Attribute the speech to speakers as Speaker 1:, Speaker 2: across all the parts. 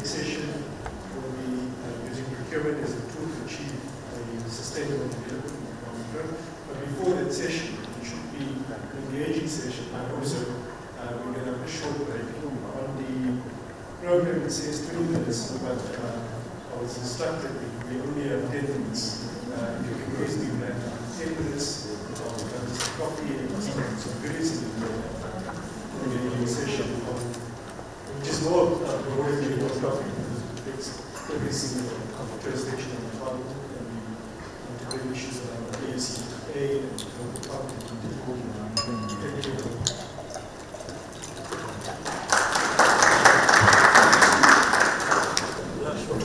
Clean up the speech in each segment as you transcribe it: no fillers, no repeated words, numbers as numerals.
Speaker 1: session will be using procurement as a tool to achieve a sustainable development in the long term. But before that session, it should be an engaging session. And also, we're going to have a short break. On the program, it says 20 minutes, but I was instructed that we only have 10 minutes. If you can please do that, 10 minutes of coffee and some goodies in the engaging session, which is more broader than more coffee. It's every single jurisdiction in the parliament and the integrated issues around ACGC and local content. Thank you.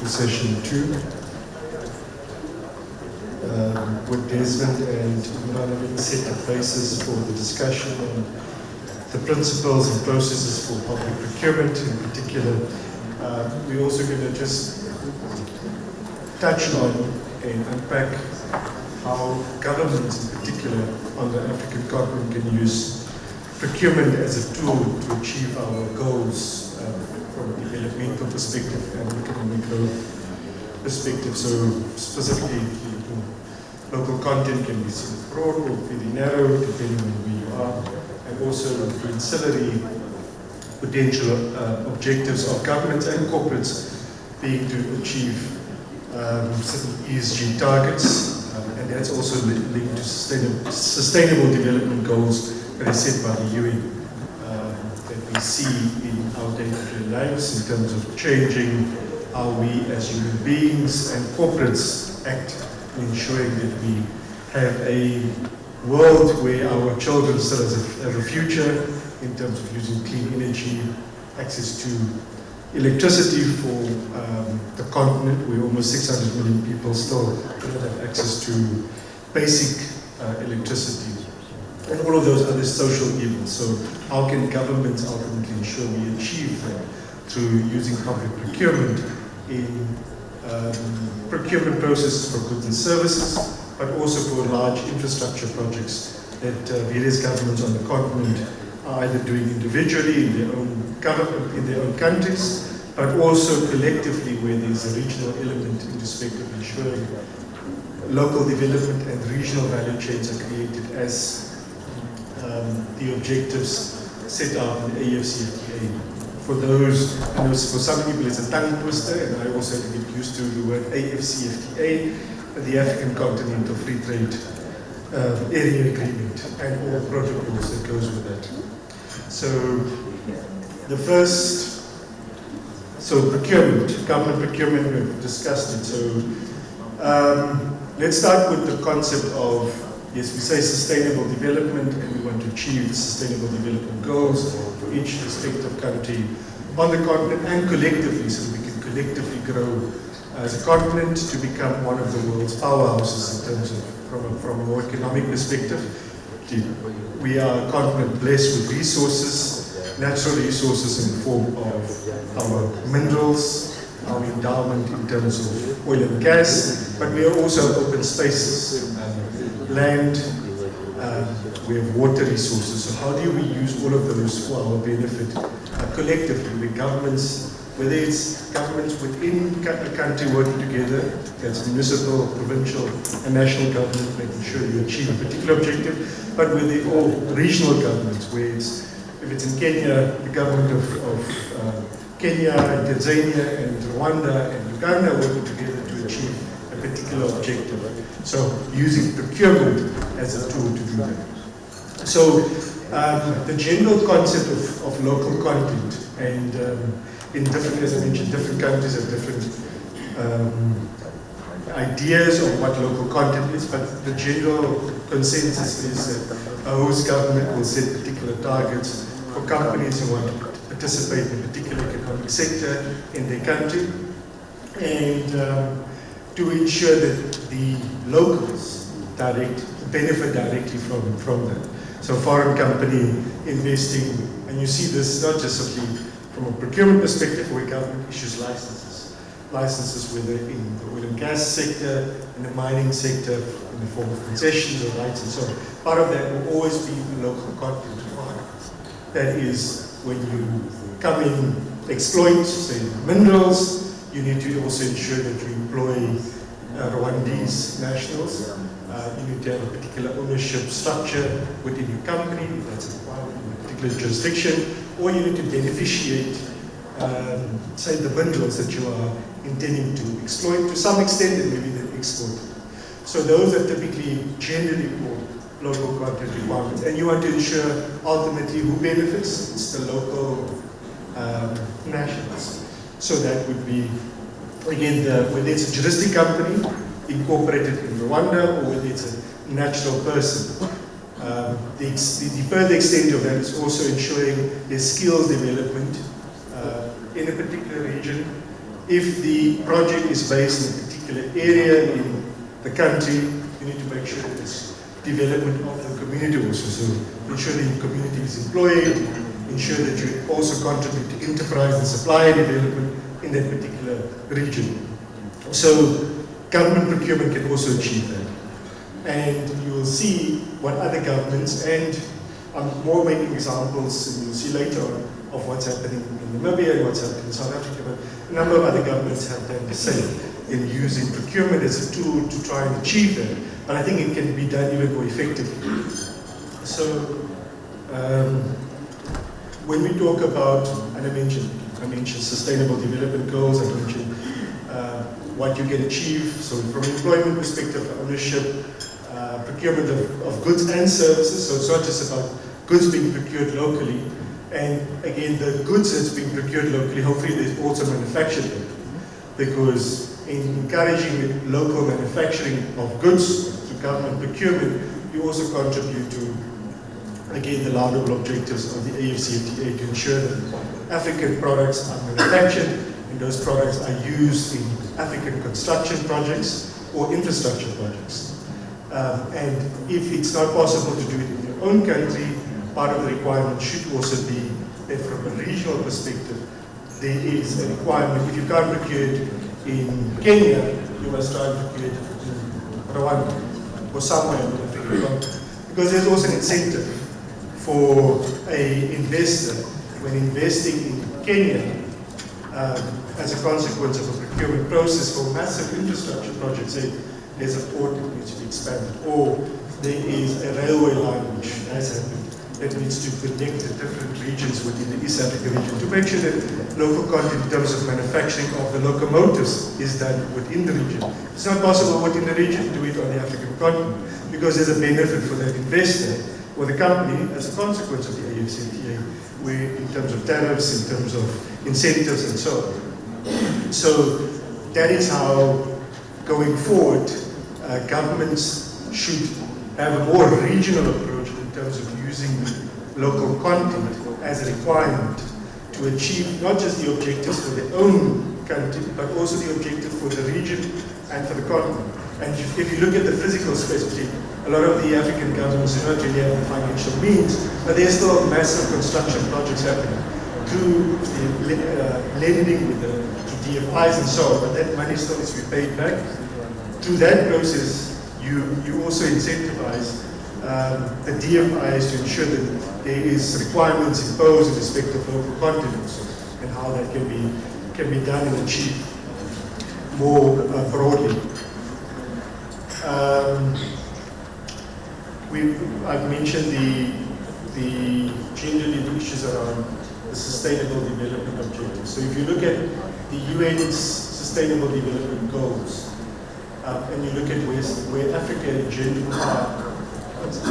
Speaker 1: Session 2 with Desmond and Imran set the basis for the discussion on the principles and processes for public procurement in particular. We're also going to just touch on and unpack how governments in particular on the African continent can use procurement as a tool to achieve our goals from a developmental perspective and economic growth perspective. So specifically, local content can be seen broad or very narrow, depending on where you are, and also the ancillary potential objectives of governments and corporates being to achieve certain ESG targets, and that's also linked to sustainable development goals that are set by the UN. That we see in our day-to-day lives in terms of changing how we as human beings and corporates act in ensuring that we have a world where our children still have a future in terms of using clean energy, access to electricity for the continent where almost 600 million people still don't have access to basic electricity. And all of those other social evils. So how can governments ultimately ensure we achieve that through using public procurement in procurement processes for goods and services, but also for large infrastructure projects that various governments on the continent are either doing individually in their own government, in their own countries, but also collectively where there's a regional element in respect of ensuring local development and regional value chains are created as the objectives set out in the AFCFTA. For those, I know for some people it's a tongue twister, and I also have to get used to the word AFCFTA, the African Continental Free Trade Area Agreement, and all protocols that goes with that. So the first, procurement, government procurement, we've discussed it. So let's start with the concept of, yes, we say sustainable development, and we want to achieve the sustainable development goals for each respective country on the continent and collectively, so that we can collectively grow as a continent to become one of the world's powerhouses in terms of, from a more economic perspective. We are a continent blessed with resources, natural resources in the form of our minerals, our endowment in terms of oil and gas, but we are also open spaces, land, we have water resources. So how do we use all of those for our benefit collectively with governments, whether it's governments within a country working together, that's municipal, provincial, and national government, making sure you achieve a particular objective, but with the all regional governments, where it's, if it's in Kenya, the government of Kenya, and Tanzania, and Rwanda, and Uganda working together to achieve a particular objective. So using procurement as a tool to do that. So the general concept of local content, and in different, as I mentioned, different countries have different ideas of what local content is, but the general consensus is that a host government will set particular targets for companies who want to participate in a particular economic sector in their country, and to ensure that the locals benefit directly from that. So a foreign company investing, and you see this not just from a procurement perspective, where government issues licenses whether in the oil and gas sector, in the mining sector, in the form of concessions or rights and so on. Part of that will always be the local content requirements. That is, when you come in exploit, say, minerals, you need to also ensure that you employ Rwandese nationals. You need to have a particular ownership structure within your company, if that's a requirement in a particular jurisdiction, or you need to beneficiate, say, the minerals that you are intending to exploit to some extent and maybe then export. So those are typically generally called local content requirements. And you want to ensure ultimately who benefits? It's the local nationals. So that would be, again, whether it's a juristic company incorporated in Rwanda or whether it's a natural person. The further extent of that is also ensuring there's skills development in a particular region. If the project is based in a particular area in the country, you need to make sure that there's development of the community also. So ensure the community is employed, ensure that you also contribute to enterprise and supplier development in that particular region. So government procurement can also achieve that. And you will see what other governments, and I'm more making examples, and you'll see later on, of what's happening in Namibia and what's happening in South Africa, but a number of other governments have done the same in using procurement as a tool to try and achieve that. But I think it can be done even more effectively. So when we talk about, and I mentioned sustainable development goals, I mentioned what you can achieve. So from an employment perspective, ownership, procurement of goods and services. So it's not just about goods being procured locally. And again, the goods that's being procured locally, hopefully they're also manufactured locally. Because in encouraging local manufacturing of goods through government procurement, you also contribute to, again, the laudable objectives of the AfCFTA to ensure that African products are manufactured and those products are used in African construction projects or infrastructure projects. And if it's not possible to do it in your own country, part of the requirement should also be that from a regional perspective, there is a requirement. If you can't procure it in Kenya, you must try and procure it in Rwanda or somewhere in the African continent. Because there's also an incentive for an investor when investing in Kenya as a consequence of a procurement process for massive infrastructure projects. Say there's a port that needs to be expanded, or there is a railway line which has happened that needs to connect the different regions within the East Africa region to make sure that local content in terms of manufacturing of the locomotives is done within the region. It's not possible within the region to do it on the African continent because there's a benefit for that investor or the company as a consequence of the AfCFTA, where in terms of tariffs, in terms of incentives and so on. So that is how, going forward, governments should have a more regional approach in terms of using local content as a requirement to achieve not just the objectives for their own country, but also the objective for the region and for the continent. And if you look at the physical space, a lot of the African governments do not really have the financial means, but there's still massive construction projects happening through the lending with the DFIs and so on, but that money still needs to be paid back. Through that process, you also incentivize the DFIs to ensure that there is requirements imposed in respect of local content also, and how that can be done and achieved more broadly. I've mentioned the gender issues around the Sustainable Development Objectives. So if you look at the UN's Sustainable Development Goals, and you look at where Africa and gender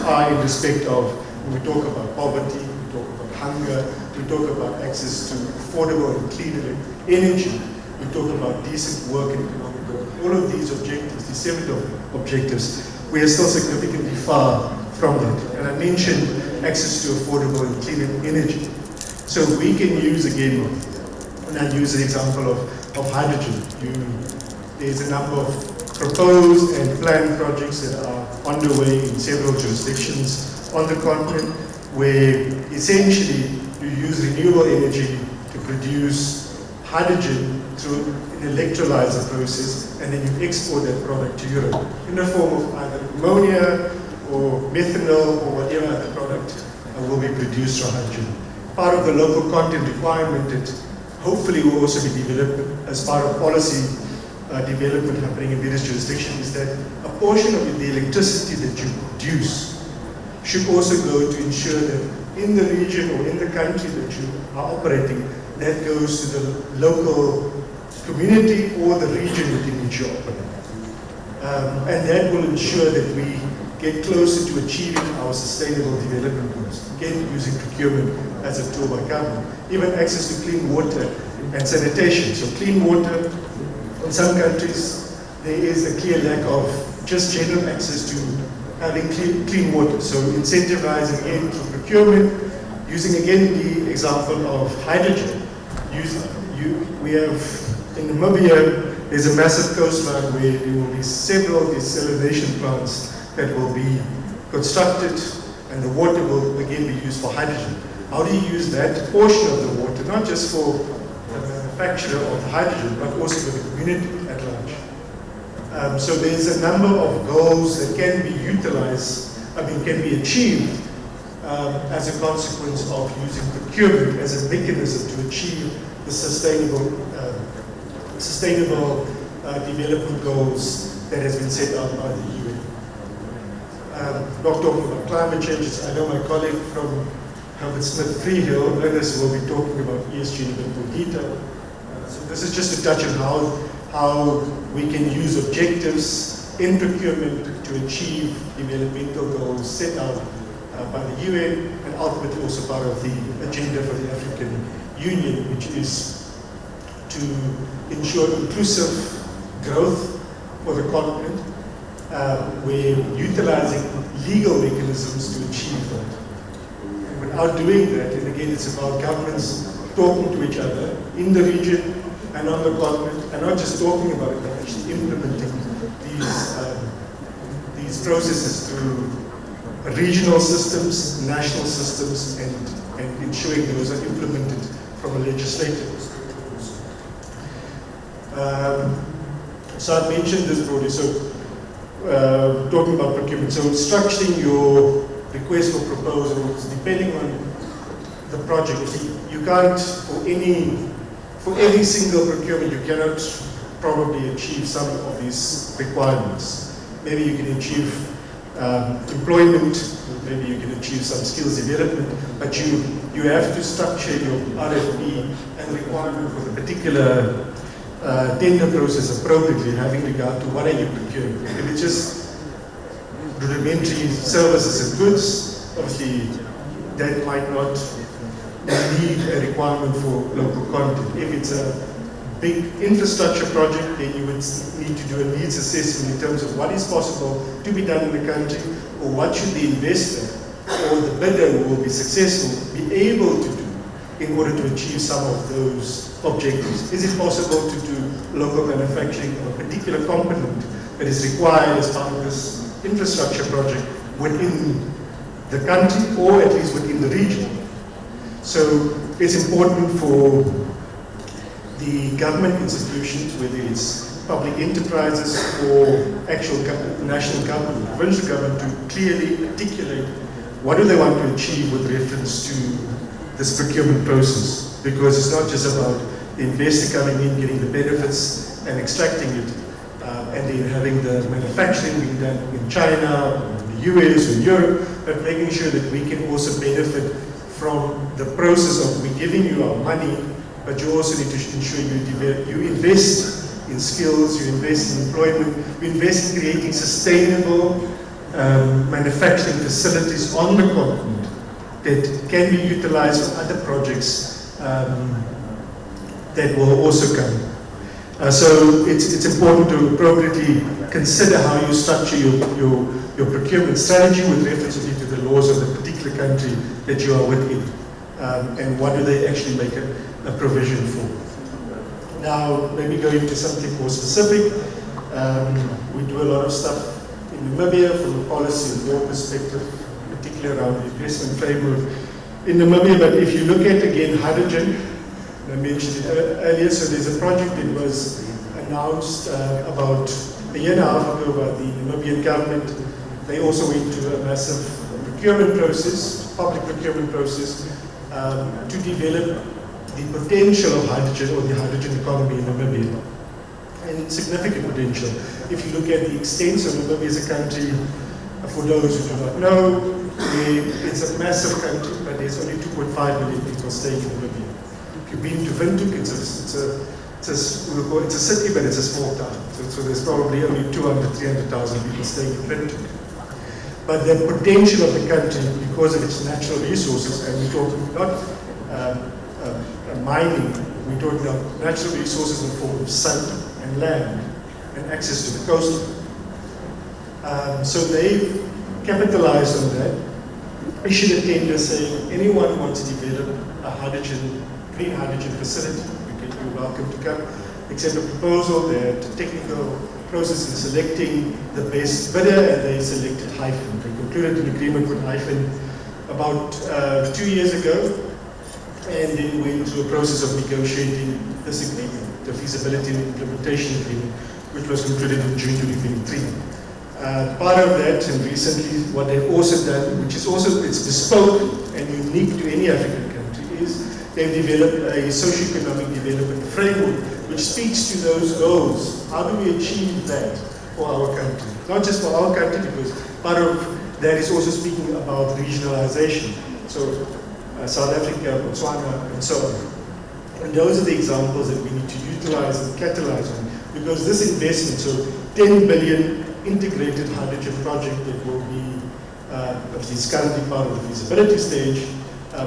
Speaker 1: are in respect of, when we talk about poverty, we talk about hunger, we talk about access to affordable and clean energy, we talk about decent work and economic growth. All of these objectives, these 7 objectives, we are still significantly far from that. And I mentioned access to affordable and clean energy. So we can use, again, and I use the example of hydrogen. There's a number of proposed and planned projects that are underway in several jurisdictions on the continent, where essentially you use renewable energy to produce hydrogen through an electrolyzer process, and then you export that product to Europe in the form of either ammonia or methanol or whatever other product will be produced from hydrogen. Part of the local content requirement that hopefully will also be developed as part of policy development happening in various jurisdictions, is that a portion of the electricity that you produce should also go to ensure that in the region or in the country that you are operating, that goes to the local community or the region within which you operate. And that will ensure that we get closer to achieving our sustainable development goals, again using procurement as a tool by government. Even access to clean water and sanitation. So clean water, in some countries, there is a clear lack of just general access to having clean water. So incentivizing again through procurement, using again the example of hydrogen. We have in Namibia, there's a massive coastline where there will be several desalination plants that will be constructed, and the water will again be used for hydrogen. How do you use that portion of the water, not just for the manufacturer of the hydrogen, but also for the community at large? So there's a number of goals that can be utilized, can be achieved as a consequence of using procurement as a mechanism to achieve the sustainable development goals that has been set out by the UN. Not talking about climate changes, I know my colleague from Harvard Smith Freehill, Ernest, will be talking about ESG in a bit more detail. So this is just to touch on how we can use objectives in procurement to achieve developmental goals set out by the UN, and ultimately also part of the agenda for the African Union, which is to ensure inclusive growth for the continent. We're utilizing legal mechanisms to achieve that. And without doing that, and again, it's about governments talking to each other in the region and on the continent, and not just talking about it, but actually implementing these processes through regional systems, national systems, and ensuring those are implemented from a legislative perspective. So I've mentioned this broadly, so talking about procurement, so structuring your request for proposals, depending on the project, you can't, for every single procurement, you cannot probably achieve some of these requirements. Maybe you can achieve employment, maybe you can achieve some skills development, but you have to structure your RFP and requirement for the particular tender process appropriately, having regard to what are you procuring. If it's just rudimentary services and goods, obviously that might not need a requirement for local content. If it's a big infrastructure project, then you would need to do a needs assessment in terms of what is possible to be done in the country, or what should the investor or the bidder who will be successful be able to do in order to achieve some of those objectives. Is it possible to do local manufacturing of a particular component that is required as part of this infrastructure project within the country, or at least within the region? So it's important for the government institutions, whether it's public enterprises or actual national government, provincial government, to clearly articulate what do they want to achieve with reference to this procurement process. Because it's not just about the investor coming in, getting the benefits and extracting it, and then having the manufacturing being done in China, or in the US, or in Europe, but making sure that we can also benefit from the process of we giving you our money, but you also need to ensure you invest in skills, you invest in employment, you invest in creating sustainable manufacturing facilities on the continent that can be utilized for other projects that will also come. So it's important to appropriately consider how you structure your procurement strategy with reference to the laws of the particular country that you are within, and what do they actually make a provision for. Now, let me go into something more specific. We do a lot of stuff in Namibia from a policy and law perspective, particularly around the investment framework in Namibia. But if you look at, again, hydrogen, I mentioned it earlier, so there's a project that was announced about a year and a half ago by the Namibian government. They also went to a massive procurement process, public procurement process, to develop the potential of hydrogen or the hydrogen economy in Namibia. And significant potential. If you look at the extent, so Namibia is a country, for those who do not know, it's a massive country, but there's only 2.5 million people staying in Namibia. If you've been to Windhoek, it's a city, but it's a small town. So there's probably only 200,000, 300,000 people staying in Windhoek. But the potential of the country, because of its natural resources, and we're talking not mining, we're talking about natural resources in the form of sun and land and access to the coast. So they've capitalized on that, issued a tender saying anyone who wants to develop a green hydrogen facility, you're welcome to come, except a proposal that technical process in selecting the best bidder, and they selected Hyphen. They concluded an agreement with Hyphen about 2 years ago, and then went through a process of negotiating this agreement, the feasibility and implementation agreement, which was concluded in June 2023. Part of that, and recently what they've also done, which is also, it's bespoke and unique to any African country, is they've developed a socio-economic development framework which speaks to those goals. How do we achieve that for our country? Not just for our country, because part of that is also speaking about regionalization. So South Africa, Botswana, and so on. And those are the examples that we need to utilize and catalyze on, because this investment, so 10 billion integrated hydrogen project that will be, at least currently part of the feasibility stage,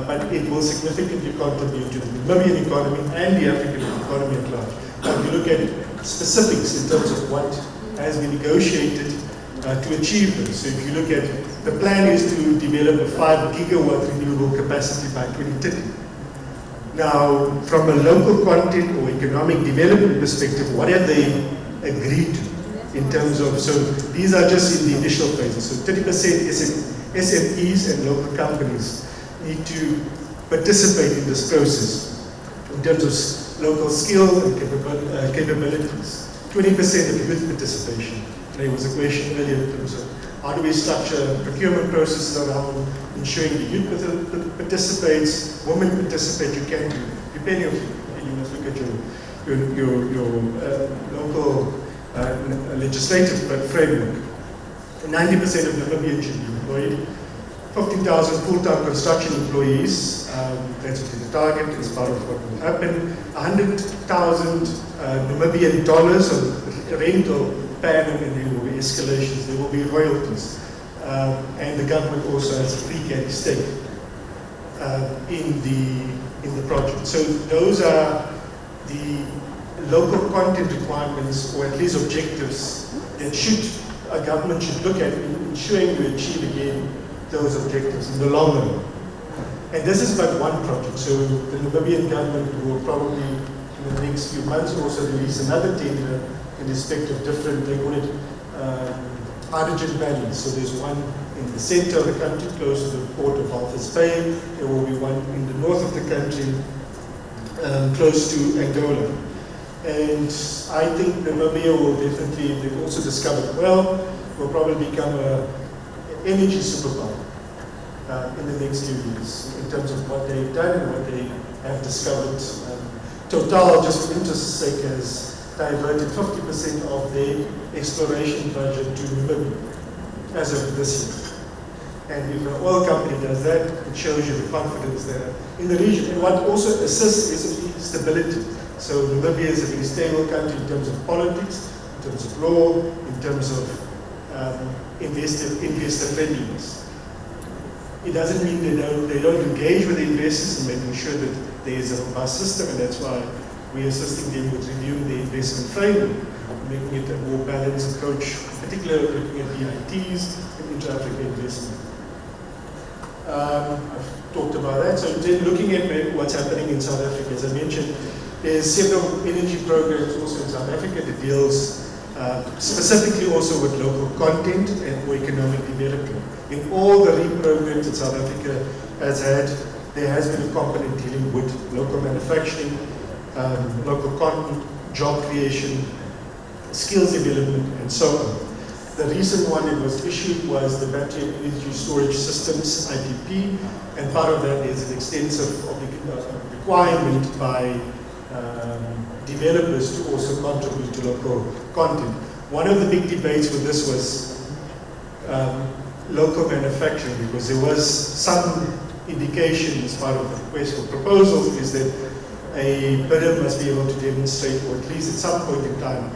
Speaker 1: but it will significantly contribute to the Namibian economy and the African economy at large. Now, if you look at specifics in terms of what has been negotiated to achieve this, so if you look at, the plan is to develop a 5 gigawatt renewable capacity by 2030. Now, from a local content or economic development perspective, what have they agreed to in terms of, so these are just in the initial phases, so 30% SMEs and local companies need to participate in this process in terms of local skill and capabilities. 20% of youth participation. There was a question earlier in terms of how do we structure procurement processes around ensuring the youth participates, women participate, you can do, depending on you must look at your local legislative framework. 90% of Namibians should be employed. 15,000 full-time construction employees, that's the target, is part of what will happen. 100,000 Namibian dollars of rental per annum, and there will be escalations, there will be royalties. And the government also has a free carry stake in the project. So those are the local content requirements, or at least objectives, that a government should look at in ensuring we achieve again those objectives in the long run. And this is but one project, so the Namibian government will probably in the next few months also release another tender in respect of different, they call it hydrogen valleys. So there's one in the center of the country, close to the port of Walvis Bay. There will be one in the north of the country, close to Angola. And I think Namibia will definitely, they've also discovered well, will probably become an energy superpower in the next few years in terms of what they've done and what they have discovered. Total, just for interest's sake, has diverted 50% of their exploration budget to Namibia as of this year. And if an oil company does that, it shows you the confidence there in the region. And what also assists is stability. So Namibia is a very stable country in terms of politics, in terms of law, in terms of investor friendliness. It doesn't mean they don't engage with the investors and making sure that there is a robust system, and that's why we're assisting them with reviewing the investment framework, making it a more balanced approach, particularly looking at BITs and intra-Africa investment. I've talked about that. So then looking at what's happening in South Africa, as I mentioned, there's several energy programs also in South Africa that deals specifically also with local content and or economic development. In all the REAP programs that South Africa has had, there has been a component dealing with local manufacturing, local content, job creation, skills development, and so on. The recent one that was issued was the Battery and Energy Storage Systems, IPP, and part of that is an extensive requirement by developers to also contribute to local content. One of the big debates with this was local manufacturing, because there was some indication as part of the request for proposals is that a bidder must be able to demonstrate, or at least at some point in time,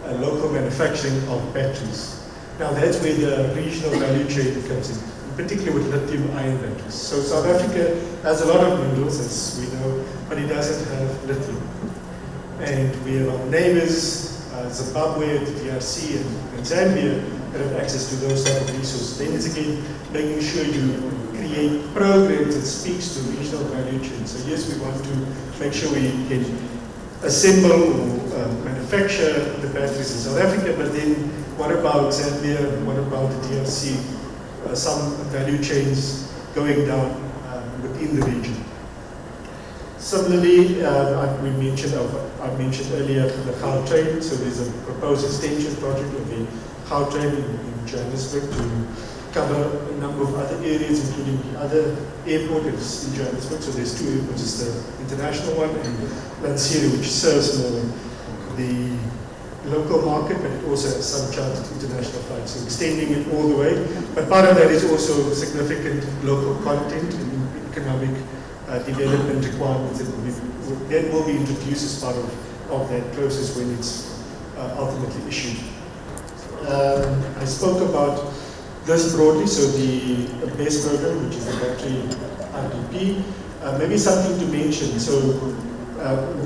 Speaker 1: a local manufacturing of batteries. Now that's where the regional value chain comes in, particularly with lithium-ion batteries. So South Africa has a lot of minerals, as we know, but it doesn't have lithium. And we have our neighbors, Zimbabwe, the DRC, and Zambia, that have access to those type of resources. Then it's again making sure you create programs that speaks to regional value chain. So yes, we want to make sure we can assemble or manufacture the batteries in South Africa, but then what about Zambia, what about the DRC, some value chains going down within the region. Similarly, I mentioned earlier the Gautrain, so there's a proposed extension project of the Gautrain in Johannesburg to cover a number of other areas, including the other airport is in Johannesburg. So there's two airports, it's the international one and Lanseria, which serves more the local market, but it also has some chartered international flights. So extending it all the way. But part of that is also significant local content and economic development requirements that will be introduced as part of that process when it's ultimately issued. I spoke about this broadly, so the BESS program, which is the battery IPP, maybe something to mention. So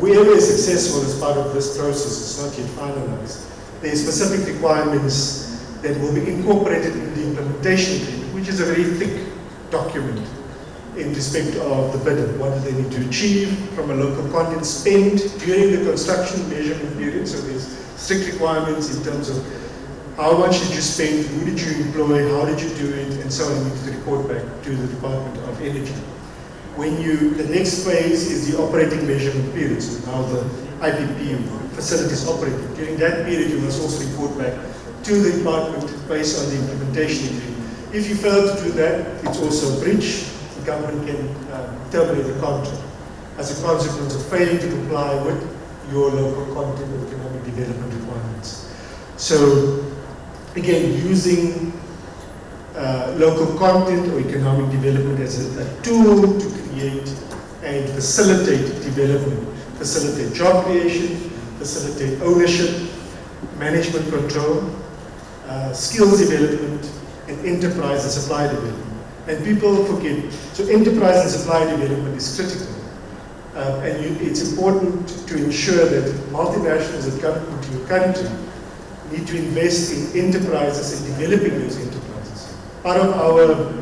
Speaker 1: whoever is successful as part of this process is not yet finalized. There are specific requirements that will be incorporated in the implementation agreement, which is a very thick document in respect of the bidder. What do they need to achieve from a local content spend during the construction measurement period? So there's strict requirements in terms of how much did you spend, who did you employ, how did you do it, and so on. You need to report back to the Department of Energy. The next phase is the operating measurement period. So now the IPP facility is operating. During that period, you must also report back to the department based on the implementation agreement. If you fail to do that, it's also a breach. The government can terminate the contract as a consequence of failing to comply with your local content and economic development requirements. So again, using local content or economic development as a tool to create and facilitate development, facilitate job creation, facilitate ownership, management control, skills development, and enterprise and supply development. And people forget, so enterprise and supply development is critical. It's important to ensure that multinationals that come into your country need to invest in enterprises and developing those enterprises. Part of our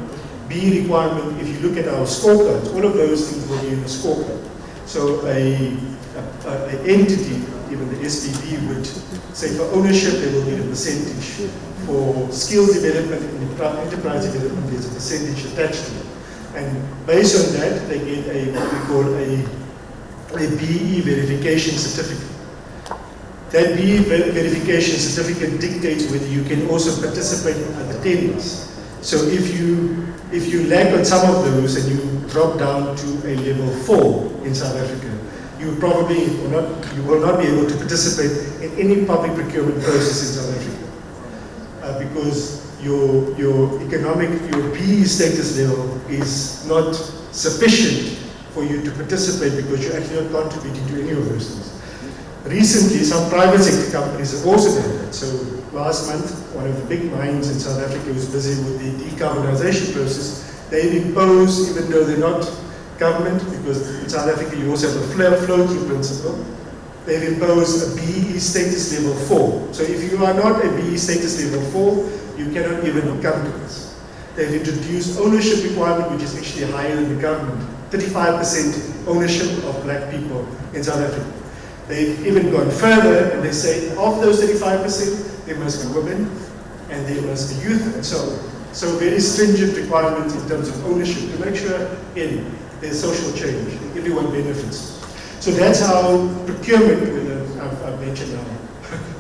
Speaker 1: B requirement, if you look at our scorecards, all of those things will be in the scorecard. So an entity, even the SPV, would say for ownership there will be a percentage. For skills development and enterprise development, there's a percentage attached to it. And based on that, they get what we call a BE verification certificate. That BE verification certificate dictates whether you can also participate in other tenders. So if you lack on some of those and you drop down to a level 4 in South Africa, you probably will not be able to participate in any public procurement process in South Africa. Because your BE status level is not sufficient for you to participate because you're actually not contributing to any of those things. Recently, some private sector companies have also done that. So last month, one of the big mines in South Africa was busy with the decarbonization process. They've imposed, even though they're not government, because in South Africa you also have a flow-through principle, they've imposed a BE status level 4. So if you are not a BE status level 4, you cannot even come to this. They've introduced ownership requirement, which is actually higher than the government. 35% ownership of black people in South Africa. They've even gone further and they say of those 35%, there must be women and there must be youth and so on. So very stringent requirements in terms of ownership to make sure, again, there's social change and everyone benefits. So that's how procurement, I've mentioned now,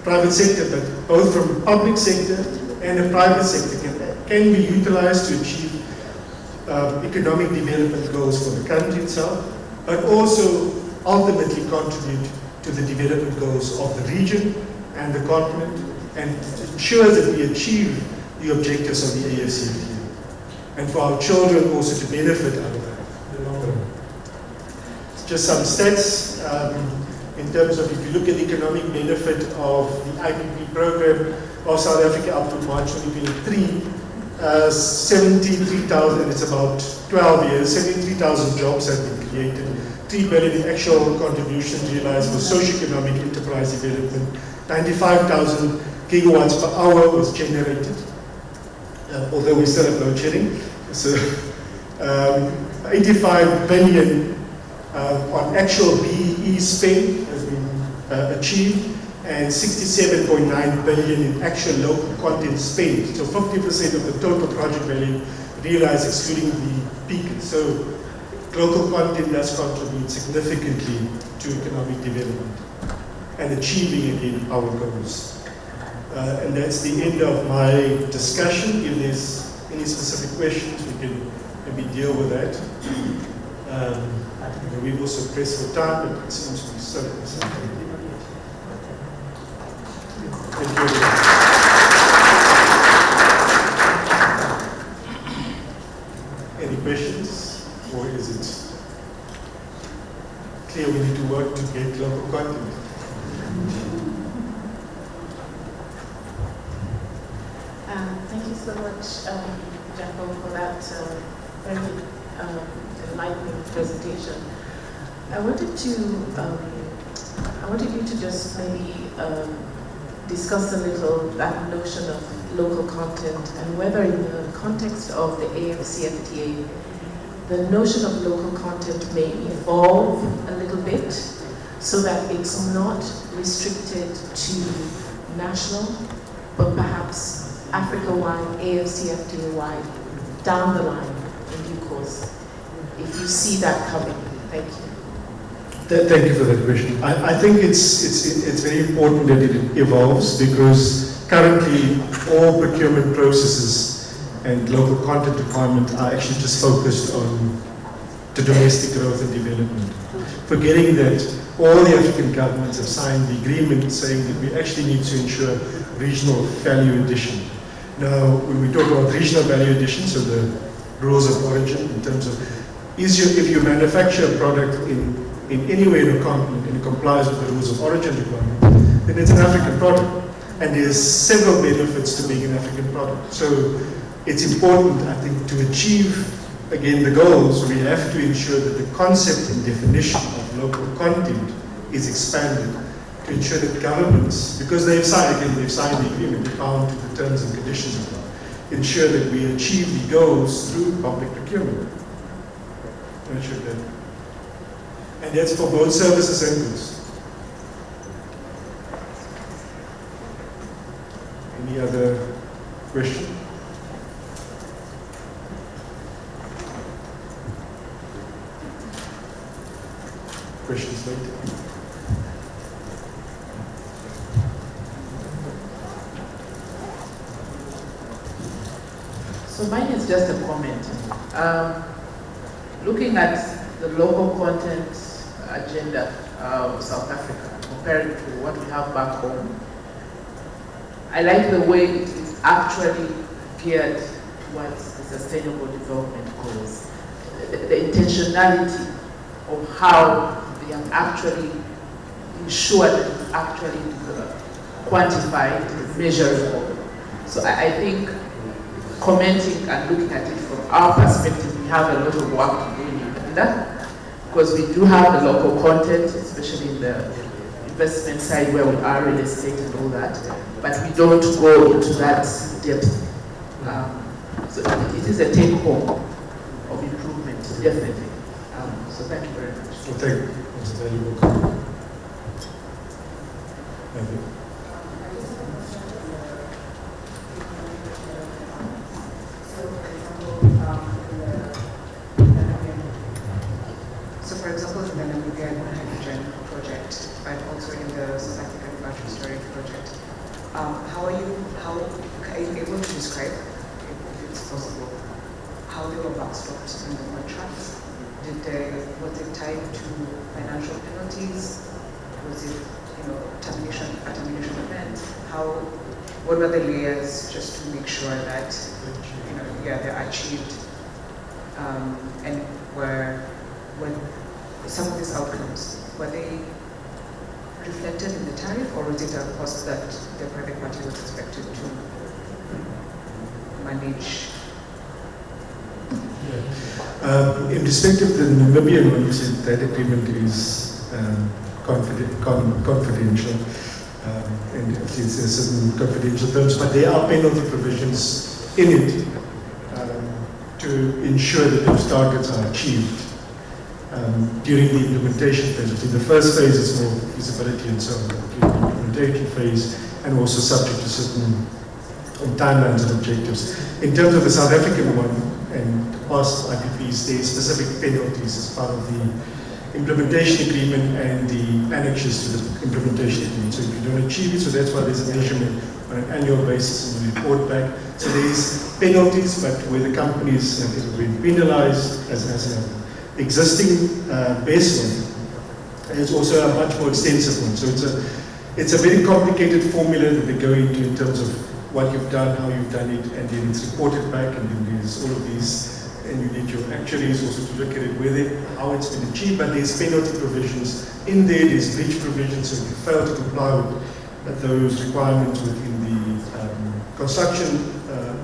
Speaker 1: private sector, but both from public sector and the private sector can be utilized to achieve economic development goals for the country itself, but also ultimately contribute to the development goals of the region and the continent, and ensure that we achieve the objectives of the AFCFTA, and for our children also to benefit out of that in the long run. Just some stats in terms of, if you look at the economic benefit of the IPP program of South Africa up to March 2023, 73,000, it's about 12 years, 73,000 jobs have been created, 3 billion in actual contributions realized for socio-economic enterprise development, 95,000 gigawatts per hour was generated, although we still have load shedding. So 85 billion on actual BEE spend has been achieved, and 67.9 billion in actual local content spent. So 50% of the total project value realized, excluding the peak. So local content does contribute significantly to economic development and achieving again our goals. And that's the end of my discussion. If there's any specific questions, we can maybe deal with that. We've also pressed for time, but it seems to be something. Thank you. Any questions, or is it clear we need to work to get local content?
Speaker 2: Thank you so much, Jacob, for that very enlightening presentation. I wanted you to just maybe discuss a little that notion of local content, and whether in the context of the AFCFTA, the notion of local content may evolve a little bit so that it's not restricted to national, but perhaps Africa-wide, AFCFTA-wide, down the line in due course, if you see that coming. Thank you.
Speaker 1: Thank you for that question. I think it's very important that it evolves, because currently all procurement processes and local content requirements are actually just focused on the domestic growth and development, forgetting that all the African governments have signed the agreement saying that we actually need to ensure regional value addition. Now, when we talk about regional value addition, so the rules of origin in terms of, if you manufacture a product in anywhere in the continent and it complies with the rules of origin requirement, then it's an African product. And there's several benefits to being an African product. So it's important, I think, to achieve, again, the goals, we have to ensure that the concept and definition of local content is expanded to ensure that governments, because they've signed the agreement, they're bound to the terms and conditions of it, ensure that we achieve the goals through public procurement. And that's for both services and goods. Any other question? Questions later?
Speaker 3: So mine is just a comment. Looking at the local content agenda of South Africa compared to what we have back home, I like the way it is actually geared towards the sustainable development goals. The intentionality of how they have actually ensured that it's actually quantified, measurable. So I think commenting and looking at it from our perspective, we have a lot of work to do in that, because we do have the local content, especially in the investment side where we are real estate and all that, but we don't go into that depth. So it is a take home of improvement, definitely. So thank you very much.
Speaker 1: Well, thank you. That's a valuable comment. Thank you.
Speaker 4: So for example, in the Namibian hydrogen project, but also in the South African battery storage project, how can are you able to describe, if it's possible, how they were backstopped in the contracts? Was it tied to financial penalties? Was it, a termination event? What were the layers just to make sure that, they're achieved? And when some of these outcomes, were they reflected in the tariff, or was it a cost that the private party was expected to manage?
Speaker 1: In respect of the Namibian one, you said that agreement is confidential, and there's certain confidential terms, but there are penalty provisions in it to ensure that those targets are achieved during the implementation phase. In the first phase, it's more feasibility and so on. During the implementation phase, and also subject to certain timelines and objectives. In terms of the South African one and past IPPs, there are specific penalties as part of the implementation agreement and the annexes to the implementation agreement. So if you don't achieve it, so that's why there's a measurement on an annual basis and a report back. So there's penalties, but where the companies have been penalized as an existing baseline, and it's also a much more extensive one. So it's a very complicated formula that they go into in terms of what you've done, how you've done it, and then it's reported back, and then there's all of these, and you need your actuaries also to look at it, how it's been achieved, but there's penalty provisions in there, there's breach provisions, so if you fail to comply with those requirements within the construction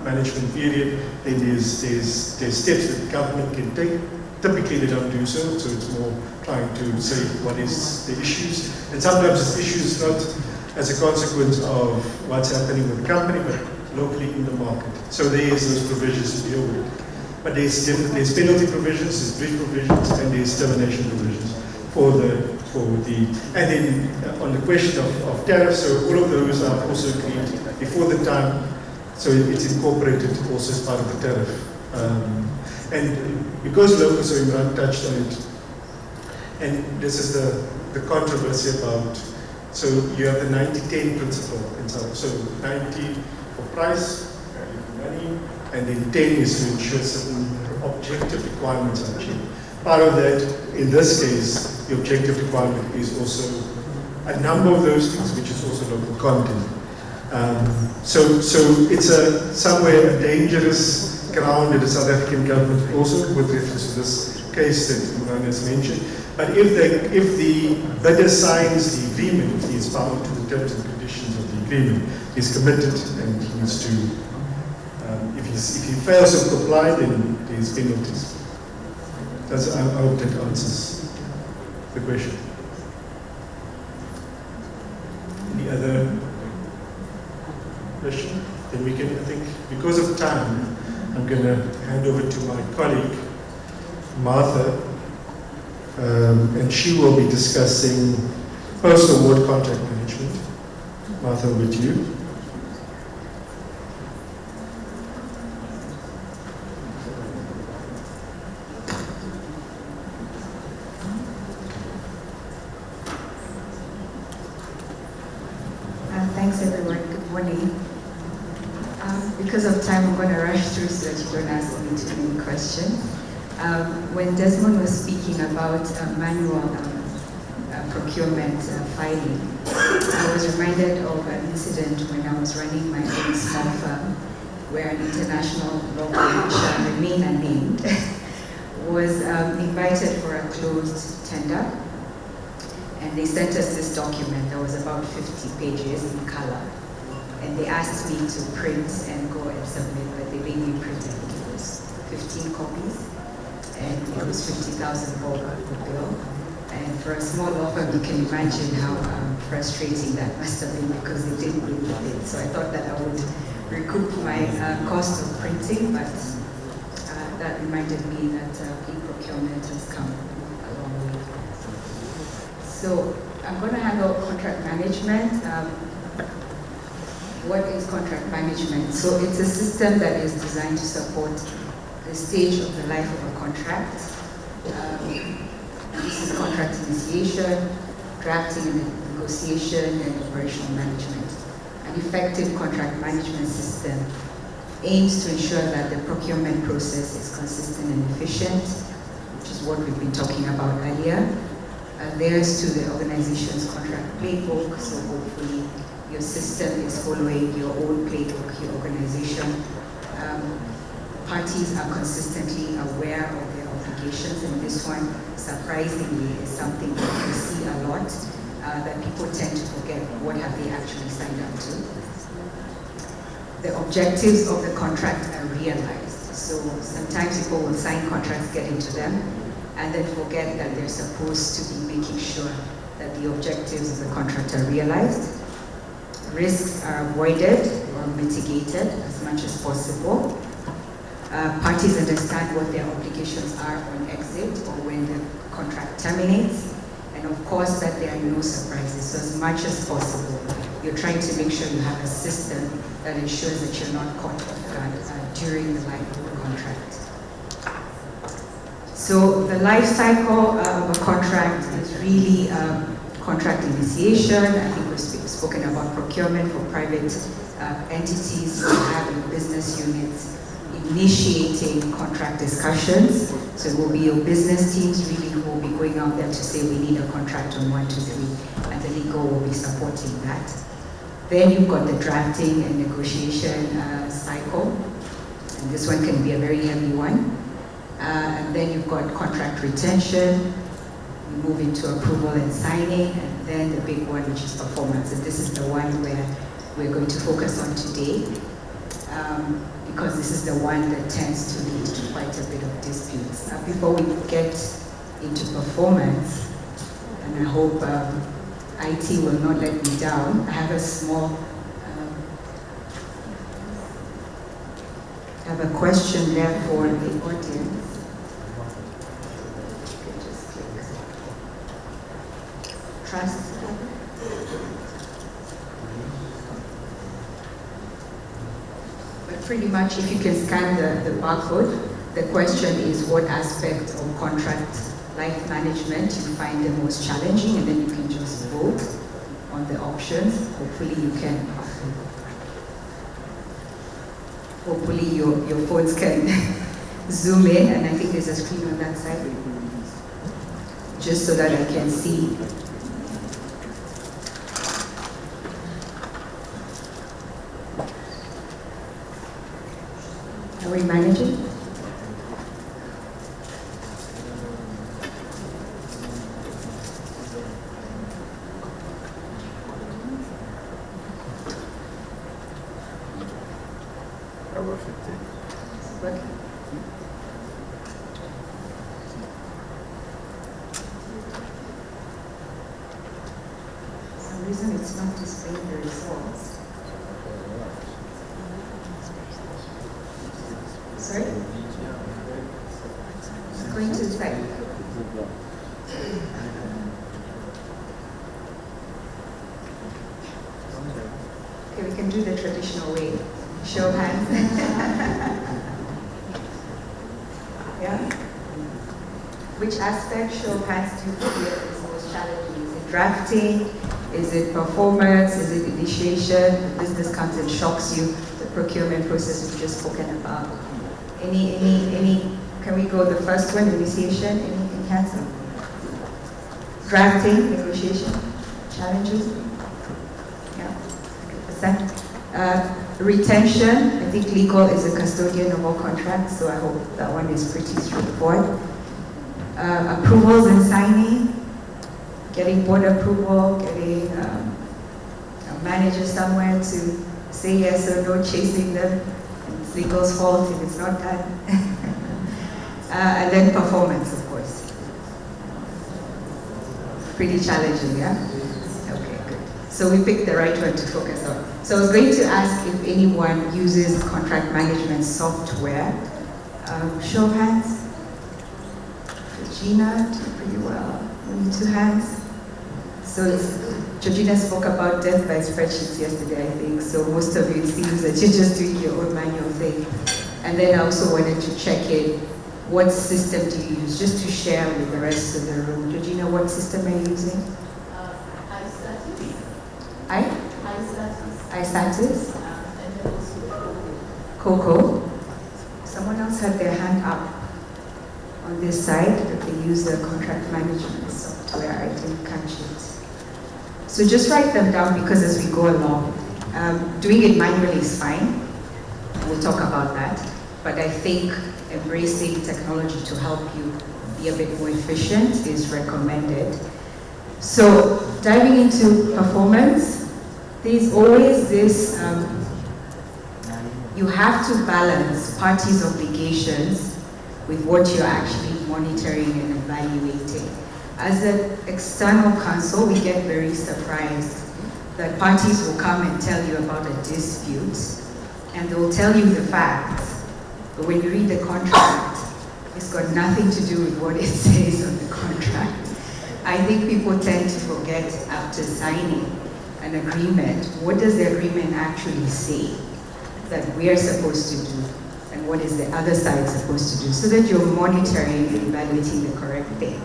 Speaker 1: management period, then there's steps that the government can take. Typically they don't do so, so it's more trying to say what is the issues, and sometimes it's issues not as a consequence of what's happening with the company, but locally in the market. So there's those provisions to deal with. But there's penalty provisions, there's breach provisions, and there's termination provisions and then on the question of tariffs, so all of those are also agreed before the time, so it's incorporated also as part of the tariff. And because local, so Imran touched on it, and this is the controversy about, so you have the 90-10 principle in South. So 90 for price, value for money, and then 10 is to ensure certain objective requirements are achieved. Part of that, in this case, the objective requirement is also a number of those things, which is also local content. So it's somewhere a dangerous ground that the South African government also, with reference to this case that Imran has mentioned. But if the bidder signs the agreement, if he is bound to the terms and conditions of the agreement, he's committed and he needs to, if he fails to comply, then there's penalties. I hope that answers the question. Any other question? Then we can, I think, because of time, I'm going to hand over to my colleague, Martha, and she will be discussing post-award contract management. Martha, over to you.
Speaker 5: Thanks everyone, good morning. Because of time, I'm going to rush through so that you don't ask me too many questions. When Desmond was speaking about manual procurement filing, I was reminded of an incident when I was running my own small firm, where an international law firm, which shall remain unnamed, was invited for a closed tender. And they sent us this document that was about 50 pages in color. And they asked me to print and go and submit, but they made me print, I think it was 15 copies. And it was 50,000 over the bill. And for a small law firm, you can imagine how frustrating that must have been, because they didn't really want it. So I thought that I would recoup my cost of printing, but that reminded me that e-procurement has come a long way. So I'm going to handle contract management. What is contract management? So it's a system that is designed to support the stage of the life of a contract. This is contract initiation, drafting and negotiation, and operational management. And effective contract management system aims to ensure that the procurement process is consistent and efficient, which is what we've been talking about earlier. Adheres to the organization's contract playbook, so hopefully your system is following your own playbook, your organization. Parties are consistently aware of their obligations, and this one, surprisingly, is something that we see a lot, that people tend to forget what have they actually signed up to. The objectives of the contract are realized. So sometimes people will sign contracts, get into them, and then forget that they're supposed to be making sure that the objectives of the contract are realized. Risks are avoided or mitigated as much as possible. Parties understand what their obligations are on exit or when the contract terminates. And of course that there are no surprises. So as much as possible, you're trying to make sure you have a system that ensures that you're not caught off guard during the life of the contract. So the life cycle of a contract is really contract initiation. I think we've spoken about procurement for private entities. We have in business units initiating contract discussions. So it will be your business teams really who will be going out there to say we need a contract on 1, 2, 3, and the legal will be supporting that. Then you've got the drafting and negotiation cycle, and this one can be a very heavy one. And then you've got contract retention, we move into approval and signing, and then the big one, which is performance. And this is the one where we're going to focus on today, because this is the one that tends to lead to quite a bit of disputes. Before we get into performance, and I hope IT will not let me down, I have a small, I have a question there for the audience. Trust. But pretty much if you can scan the barcode, the question is what aspect of contract life management you find the most challenging, and then you can just vote on the options. Hopefully you can, hopefully your phones can zoom in, and I think there's a screen on that side, just so that I can see. Are we managing? For some reason it's not displaying the results. Sorry? It's going to the side. Okay, we can do the traditional way. Show of hands. Yeah? Which aspect, show of hands, do you feel is most challenging? Is it drafting? Is it performance? Is it initiation? The business comes and shocks you. The procurement process we've just spoken about. Any, can we go the first one, initiation, any hands up? Drafting, negotiation, challenges? Yeah, 100%. Retention, I think legal is a custodian of all contracts, so I hope that one is pretty straightforward. Approvals and signing, getting board approval, getting a manager somewhere to say yes or no, chasing them. It's legal's fault if it's not done. And then performance, of course. Pretty challenging, yeah? Okay, good. So we picked the right one to focus on. So I was going to ask if anyone uses contract management software. Show of hands. Georgina did pretty well. Only 2 hands. So Georgina spoke about death by spreadsheets yesterday, I think. So most of you, it seems that you're just doing your own manual thing. And then I also wanted to check in, what system do you use? Just to share with the rest of the room. Georgina, what system are you using?
Speaker 2: I study.
Speaker 5: I? iStatus. Coco. Someone else had their hand up on this side that they use the contract management software. I didn't catch it. So just write them down because as we go along, doing it manually is fine. We'll talk about that. But I think embracing technology to help you be a bit more efficient is recommended. So diving into performance, there's always this, you have to balance parties' obligations with what you're actually monitoring and evaluating. As an external counsel, we get very surprised that parties will come and tell you about a dispute, and they'll tell you the facts, but when you read the contract, it's got nothing to do with what it says on the contract. I think people tend to forget after signing an agreement, what does the agreement actually say that we are supposed to do, and what is the other side supposed to do, so that you're monitoring and evaluating the correct thing.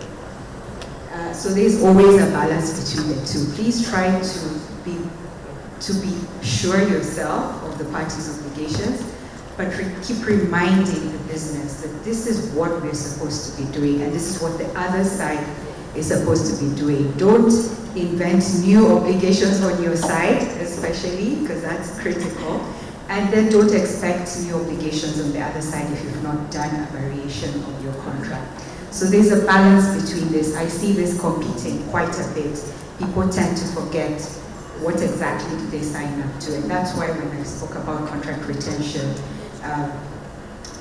Speaker 5: So there's always a balance between the two. Please try to be sure yourself of the parties' obligations, but keep reminding the business that this is what we're supposed to be doing, and this is what the other side is supposed to be doing. Don't invent new obligations on your side, especially, because that's critical. And then don't expect new obligations on the other side if you've not done a variation of your contract. So there's a balance between this. I see this competing quite a bit. People tend to forget what exactly did they sign up to. And that's why when I spoke about contract retention,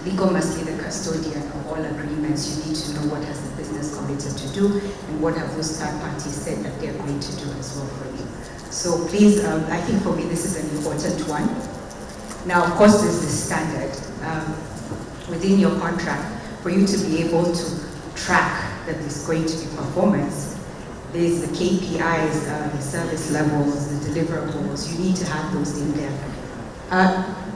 Speaker 5: legal must be the custodian of all agreements. You need to know what has the business committed to do and what have those third parties said that they're going to do as well for you. So please, I think for me this is an important one. Now, of course, there's this standard within your contract for you to be able to track that there's going to be performance. There's the KPIs, the service levels, the deliverables. You need to have those in there.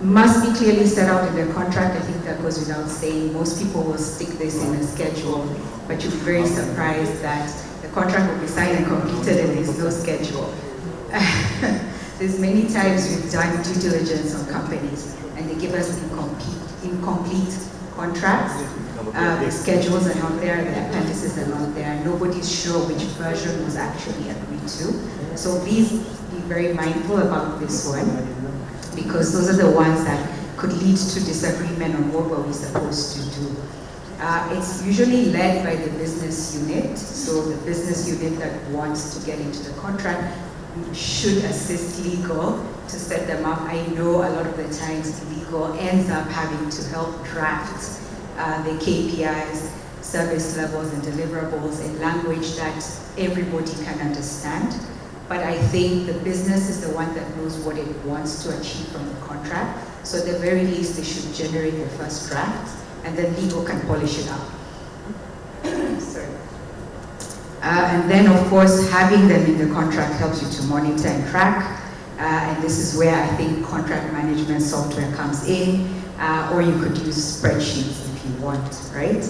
Speaker 5: Must be clearly set out in the contract. I think that goes without saying. Most people will stick this in a schedule, but you'll be very surprised that the contract will be signed and completed and there's no schedule. There's many times we've done due diligence on companies and they give us incomplete contracts. The schedules are not there, the appendices are not there. Nobody's sure which version was actually agreed to. So please be very mindful about this one, because those are the ones that could lead to disagreement on what were we supposed to do. It's usually led by the business unit. So the business unit that wants to get into the contract should assist legal to set them up. I know a lot of the times legal ends up having to help draft the KPIs, service levels and deliverables in language that everybody can understand. But I think the business is the one that knows what it wants to achieve from the contract. So at the very least, they should generate the first draft and then legal can polish it up. Sorry. And then, of course, having them in the contract helps you to monitor and track. And this is where I think contract management software comes in, or you could use spreadsheets if you want, right?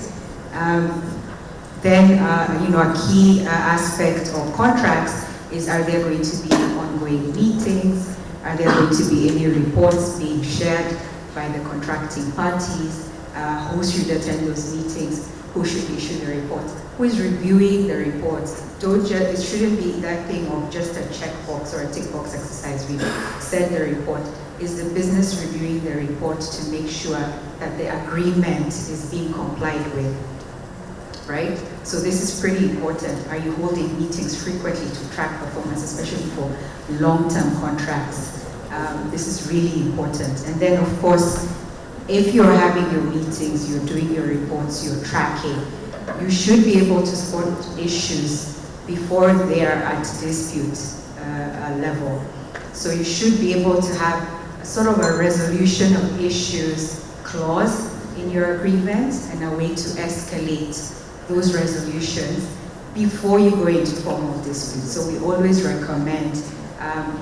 Speaker 5: Then, a key aspect of contracts is, are there going to be ongoing meetings? Are there going to be any reports being shared by the contracting parties? Who should attend those meetings? Who should issue the reports? Who is reviewing the reports? It shouldn't be that thing of just a checkbox or a tick box exercise. We send the report. Is the business reviewing the report to make sure that the agreement is being complied with? Right? So this is pretty important. Are you holding meetings frequently to track performance, especially for long-term contracts? This is really important. And then, of course, if you're having your meetings, you're doing your reports, you're tracking, you should be able to spot issues before they are at dispute level. So you should be able to have sort of a resolution of issues clause in your agreement and a way to escalate those resolutions before you go into formal dispute. So we always recommend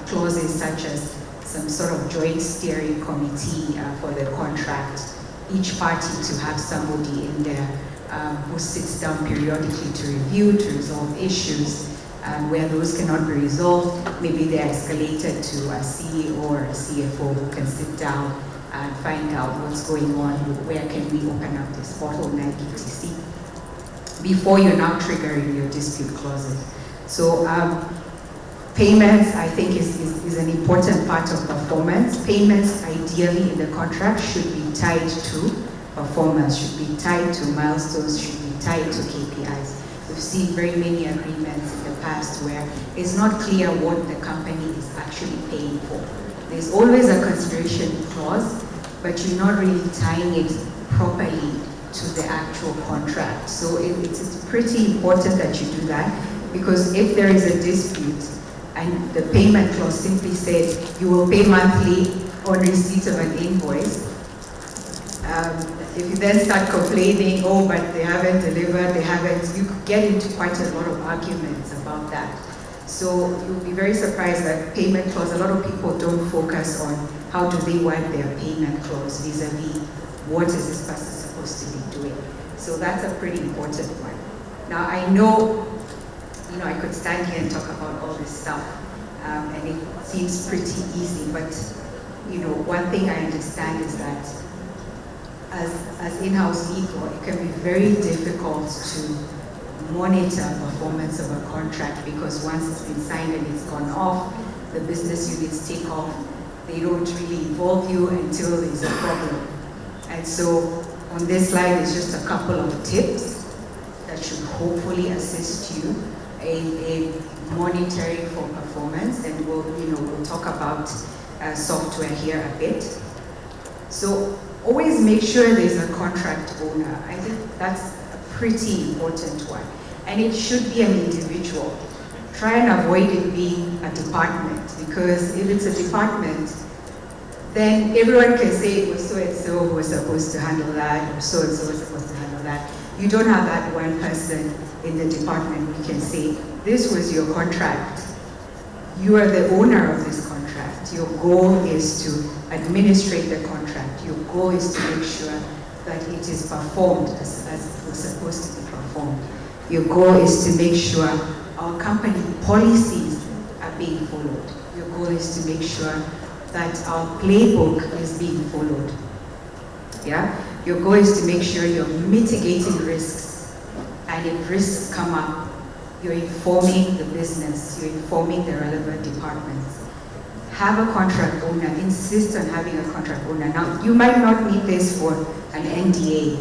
Speaker 5: clauses such as some sort of joint steering committee for the contract, each party to have somebody in there who sits down periodically to review, to resolve issues, Where those cannot be resolved, maybe they're escalated to a CEO or a CFO who can sit down and find out what's going on, where can we open up this bottleneck, etc. before you're now triggering your dispute clauses. So payments, I think, is an important part of performance. Payments, ideally, in the contract should be tied to performance, should be tied to milestones, should be tied to KPIs. We've seen very many agreements in the past where it's not clear what the company is actually paying for. There's always a consideration clause, but you're not really tying it properly to the actual contract. So it's pretty important that you do that, because if there is a dispute and the payment clause simply said you will pay monthly on receipt of an invoice, if you then start complaining, oh, but they haven't delivered, they haven't, you could get into quite a lot of arguments about that. So you'll be very surprised that payment clause, a lot of people don't focus on how do they want their payment clause vis-a-vis what is this person supposed to be doing. So that's a pretty important one. Now I know, I could stand here and talk about all this stuff, and it seems pretty easy, but one thing I understand is that as in-house legal, it can be very difficult to monitor performance of a contract, because once it's been signed and it's gone off, the business units take off. They don't really involve you until there's a problem. And so on this slide is just a couple of tips that should hopefully assist you in monitoring for performance, and we'll talk about software here a bit. So always make sure there's a contract owner. I think that's a pretty important one. And it should be an individual. Try and avoid it being a department, because if it's a department, then everyone can say it was so-and-so who was supposed to handle that, or so-and-so was supposed to handle that. You don't have that one person in the department who can say, this was your contract. You are the owner of this contract. Your goal is to administrate the contract. Your goal is to make sure that it is performed as it was supposed to be performed. Your goal is to make sure our company policies are being followed. Your goal is to make sure that our playbook is being followed. Yeah? Your goal is to make sure you're mitigating risks, and if risks come up, you're informing the business, you're informing the relevant departments. Have a contract owner, insist on having a contract owner. Now, you might not need this for an NDA,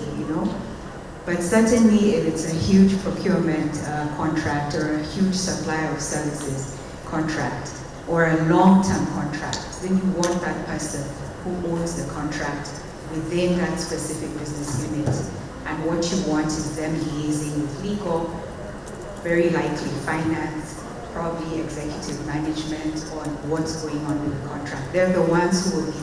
Speaker 5: but certainly if it's a huge procurement contract, or a huge supply of services contract, or a long-term contract, then you want that person who owns the contract within that specific business unit. And what you want is them liaising with legal, very likely finance, probably executive management, on what's going on with the contract. They're the ones who will be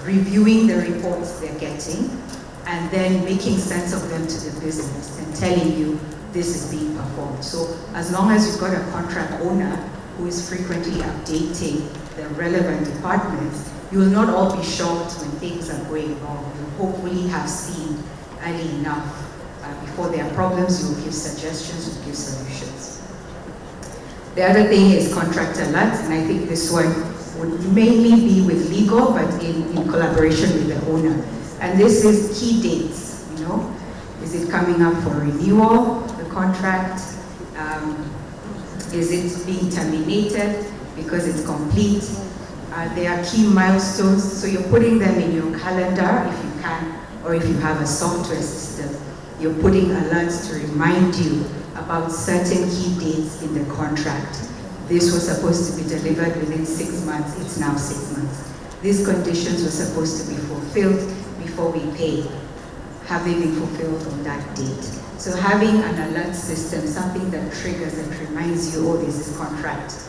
Speaker 5: reviewing the reports they're getting, and then making sense of them to the business and telling you this is being performed. So as long as you've got a contract owner who is frequently updating the relevant departments, you will not all be shocked when things are going wrong. You'll hopefully have seen early enough. Before there are problems, you will give suggestions, you will give solutions. The other thing is contract alerts, and I think this one would mainly be with legal, but in collaboration with the owner. And this is key dates, Is it coming up for renewal, the contract? Is it being terminated because it's complete? There are key milestones, so you're putting them in your calendar if you can, or if you have a software system, you're putting alerts to remind you about certain key dates in the contract. This was supposed to be delivered within 6 months, it's now 6 months. These conditions were supposed to be fulfilled before we pay. Have they been fulfilled on that date? So having an alert system, something that triggers and reminds you, oh, there's this contract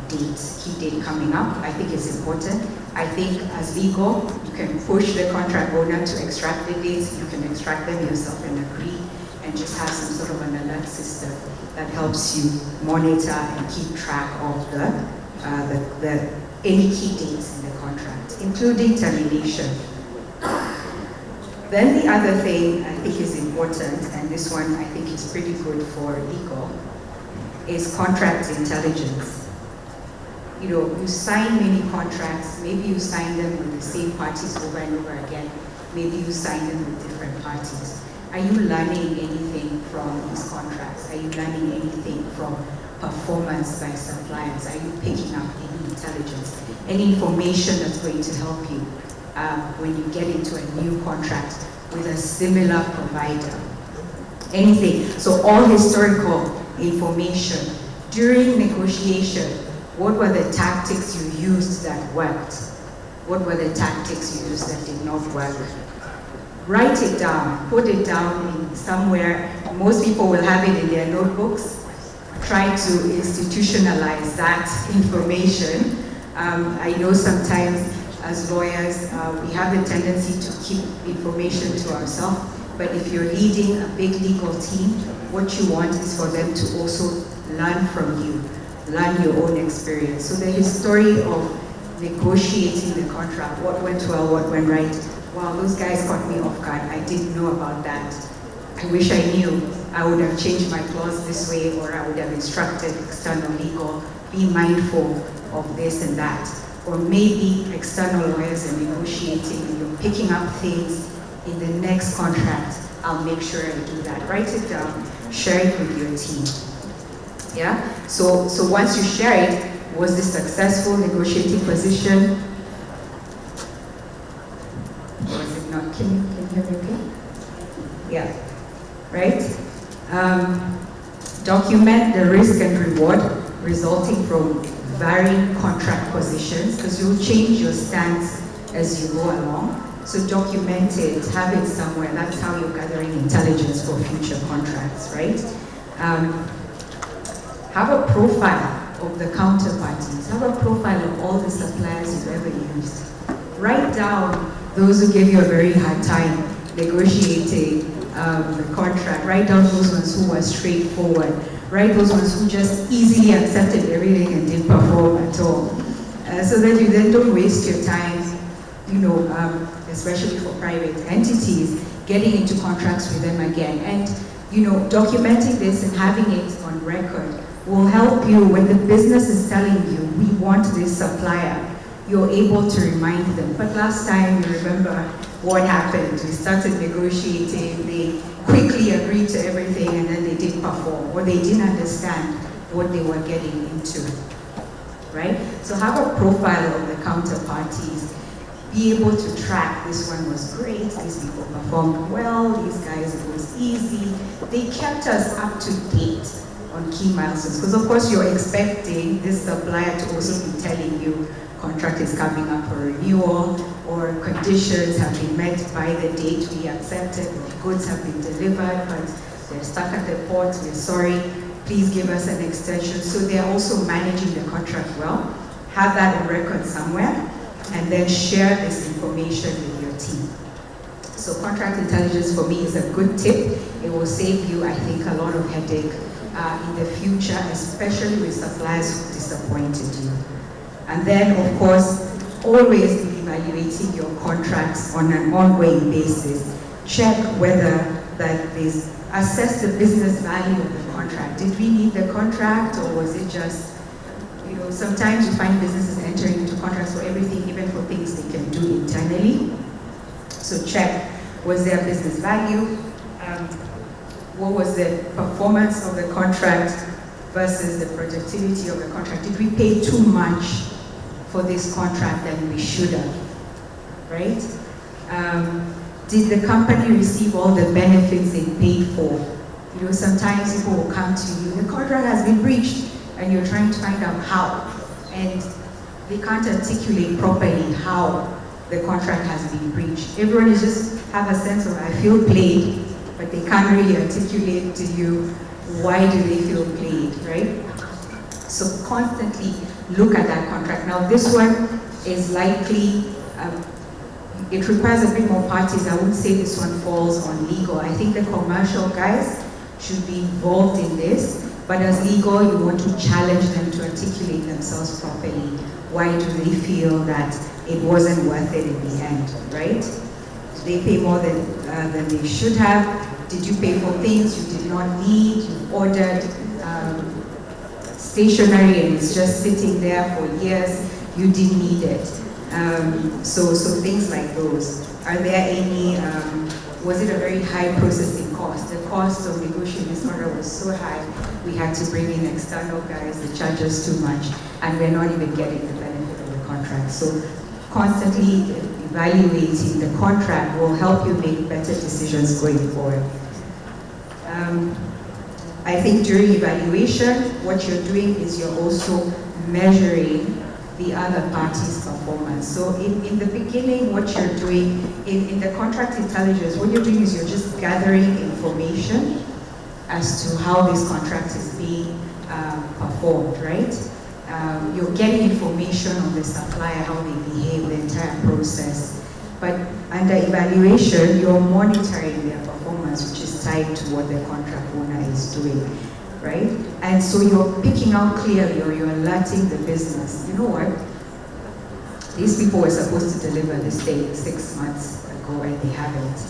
Speaker 5: date, key date coming up, I think is important. I think as legal, you can push the contract owner to extract the dates, you can extract them yourself and agree, and just have some sort of an alert system that helps you monitor and keep track of any key dates in the contract, including termination. Then the other thing I think is important, and this one I think is pretty good for legal, is contract intelligence. You know, you sign many contracts, maybe you sign them with the same parties over and over again, maybe you sign them with different parties. Are you learning anything from these contracts? Are you learning anything from performance by suppliers? Are you picking up any intelligence, any information that's going to help you when you get into a new contract with a similar provider? Anything. So all historical information. During negotiation, what were the tactics you used that worked? What were the tactics you used that did not work? Write it down, put it down in somewhere. Most people will have it in their notebooks. Try to institutionalize that information. I know sometimes as lawyers, we have a tendency to keep information to ourselves, but if you're leading a big legal team, what you want is for them to also learn from you, learn your own experience. So the history of negotiating the contract, what went well, what went right. Wow, those guys caught me off guard. I didn't know about that. I wish I knew. I would have changed my clause this way, or I would have instructed external legal, be mindful of this and that. Or maybe external lawyers are negotiating and you're picking up things in the next contract. I'll make sure I do that. Write it down, share it with your team. Yeah? So once you share it, was this successful negotiating position? Was it not? Can you hear me okay? Yeah. Right? Document the risk and reward resulting from varying contract positions, because you'll change your stance as you go along. So document it, have it somewhere. That's how you're gathering intelligence for future contracts, right? Have a profile of the counterparties. Have a profile of all the suppliers you've ever used. Write down those who gave you a very hard time negotiating the contract. Write down those ones who were straightforward. Write those ones who just easily accepted everything and didn't perform at all. So that you then don't waste your time, you know, especially for private entities, getting into contracts with them again. And, you know, documenting this and having it on record will help you when the business is telling you, we want this supplier. You're able to remind them. But last time, you remember what happened. We started negotiating, they quickly agreed to everything, and then they didn't perform, or they didn't understand what they were getting into, right? So have a profile of the counterparties. Be able to track, this one was great, these people performed well, these guys, it was easy. They kept us up to date on key milestones, because of course you're expecting this supplier to also be telling you contract is coming up for renewal, or conditions have been met by the date we accepted, or goods have been delivered, but they're stuck at the port, we're sorry, please give us an extension. So they're also managing the contract well. Have that on record somewhere, and then share this information with your team. So contract intelligence for me is a good tip. It will save you, I think, a lot of headache in the future, especially with suppliers who disappointed you. And then, of course, always be evaluating your contracts on an ongoing basis. Check whether that is, assess the business value of the contract. Did we need the contract, or was it just, you know, sometimes you find businesses entering into contracts for everything, even for things they can do internally. So check, was there business value? What was the performance of the contract versus the productivity of the contract? Did we pay too much for this contract than we should have, right? Did the company receive all the benefits they paid for? You know, sometimes people will come to you, the contract has been breached, and you're trying to find out how, and they can't articulate properly how the contract has been breached. Everyone is just have a sense of, I feel played, but they can't really articulate to you why do they feel played, right? So constantly look at that contract. Now this one is likely, it requires a bit more parties. I wouldn't say this one falls on legal. I think the commercial guys should be involved in this, but as legal, you want to challenge them to articulate themselves properly. Why do they feel that it wasn't worth it in the end, right? Did they pay more than they should have? Did you pay for things you did not need? You ordered stationary and it's just sitting there for years, you didn't need it. So things like those. Are there any, was it a very high processing cost? The cost of negotiating this contract was so high, we had to bring in external guys, they charge us too much, and we're not even getting the benefit of the contract. So constantly evaluating the contract will help you make better decisions going forward. I think during evaluation, what you're doing is you're also measuring the other party's performance. So in the beginning, what you're doing, in the contract intelligence, what you're doing is you're just gathering information as to how this contract is being performed, right? You're getting information on the supplier, how they behave, the entire process. But under evaluation, you're monitoring their performance, which is tied to what the contract owner is doing, right? And so you're picking out clearly, or you're alerting the business. You know what? These people were supposed to deliver this thing 6 months ago, and they haven't.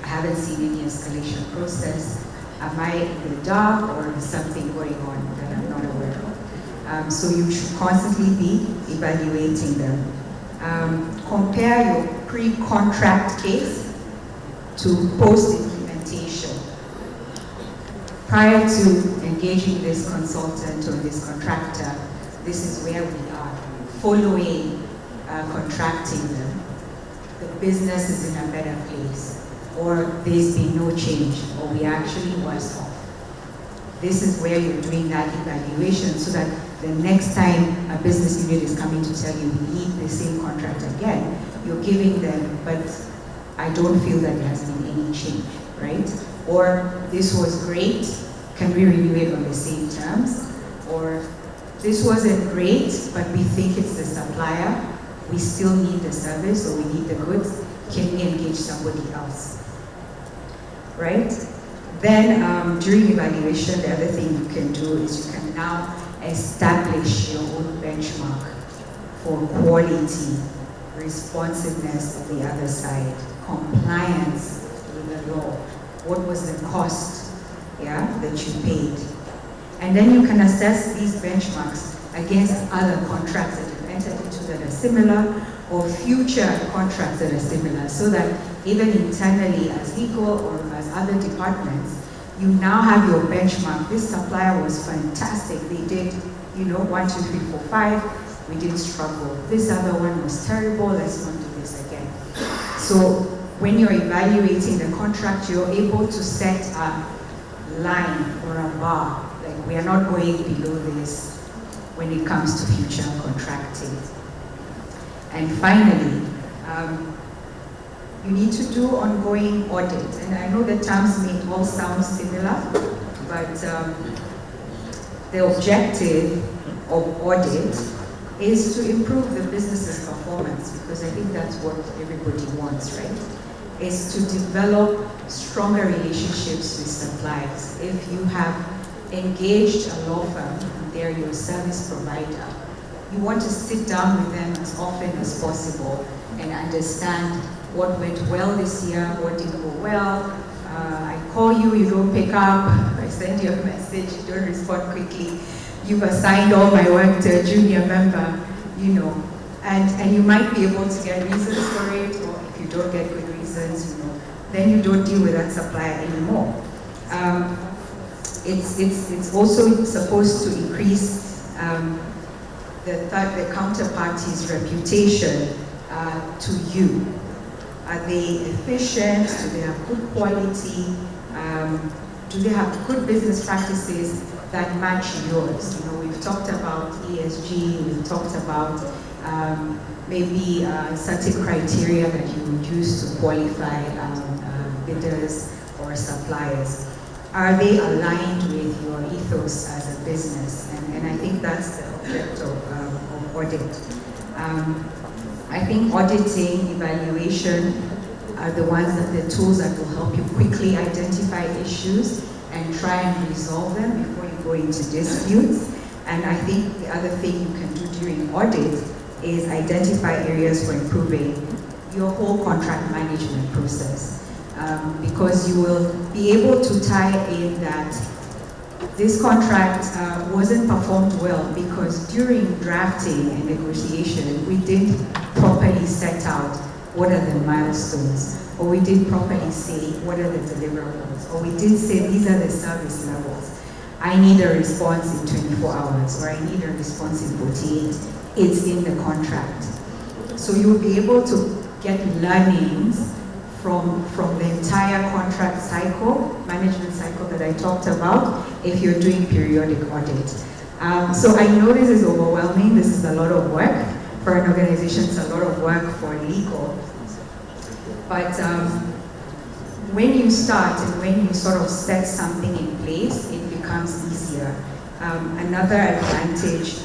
Speaker 5: I haven't seen any escalation process. Am I in the dark, or is something going on that I'm not aware of? So you should constantly be evaluating them. Compare your pre-contract case to post-implementation. Prior to engaging this consultant or this contractor, this is where we are. Following contracting them, the business is in a better place, or there's been no change, or we actually worse off. This is where you're doing that evaluation so that the next time a business unit is coming to tell you we need the same contract again, you're giving them, but I don't feel that there has been any change, right? Or this was great, can we renew it on the same terms? Or this wasn't great, but we think it's the supplier, we still need the service or we need the goods, can we engage somebody else, right? Then during evaluation, the other thing you can do is you can now establish your own benchmark for quality, responsiveness on the other side, compliance with the law. What was the cost, that you paid? And then you can assess these benchmarks against other contracts that you've entered into that are similar, or future contracts that are similar, so that even internally as legal or as other departments, you now have your benchmark. This supplier was fantastic. They did, 1, 2, 3, 4, 5. We didn't struggle. This other one was terrible. Let's not do this again. So when you're evaluating the contract, you're able to set a line or a bar. Like, we are not going below this when it comes to future contracting. And finally, you need to do ongoing audit. And I know the terms may all sound similar, but the objective of audit is to improve the business's performance, because I think that's what everybody wants, right? Is to develop stronger relationships with suppliers. If you have engaged a law firm, and they're your service provider, you want to sit down with them as often as possible and understand what went well this year, what didn't go well. I call you, you don't pick up. I send you a message, you don't respond quickly. You've assigned all my work to a junior member, and you might be able to get reasons for it, or if you don't get good reasons, then you don't deal with that supplier anymore. It's also supposed to increase the counterparty's reputation to you. Are they efficient? Do they have good quality? Do they have good business practices that match yours? We've talked about ESG, we've talked about maybe certain criteria that you would use to qualify bidders or suppliers. Are they aligned with your ethos as a business? And I think that's the object of audit. I think auditing, evaluation are the tools that will help you quickly identify issues and try and resolve them before you go into disputes. And I think the other thing you can do during audit is identify areas for improving your whole contract management process. Because you will be able to tie in that this contract wasn't performed well because during drafting and negotiation, we didn't properly set out what are the milestones, or we didn't properly say what are the deliverables, or we did say these are the service levels. I need a response in 24 hours, or I need a response in 48. It's in the contract. So you will be able to get learnings from the entire contract cycle, management cycle that I talked about, if you're doing periodic audit. So I know this is overwhelming, this is a lot of work. For an organization, it's a lot of work for legal. But when you start and when you sort of set something in place, it becomes easier. Another advantage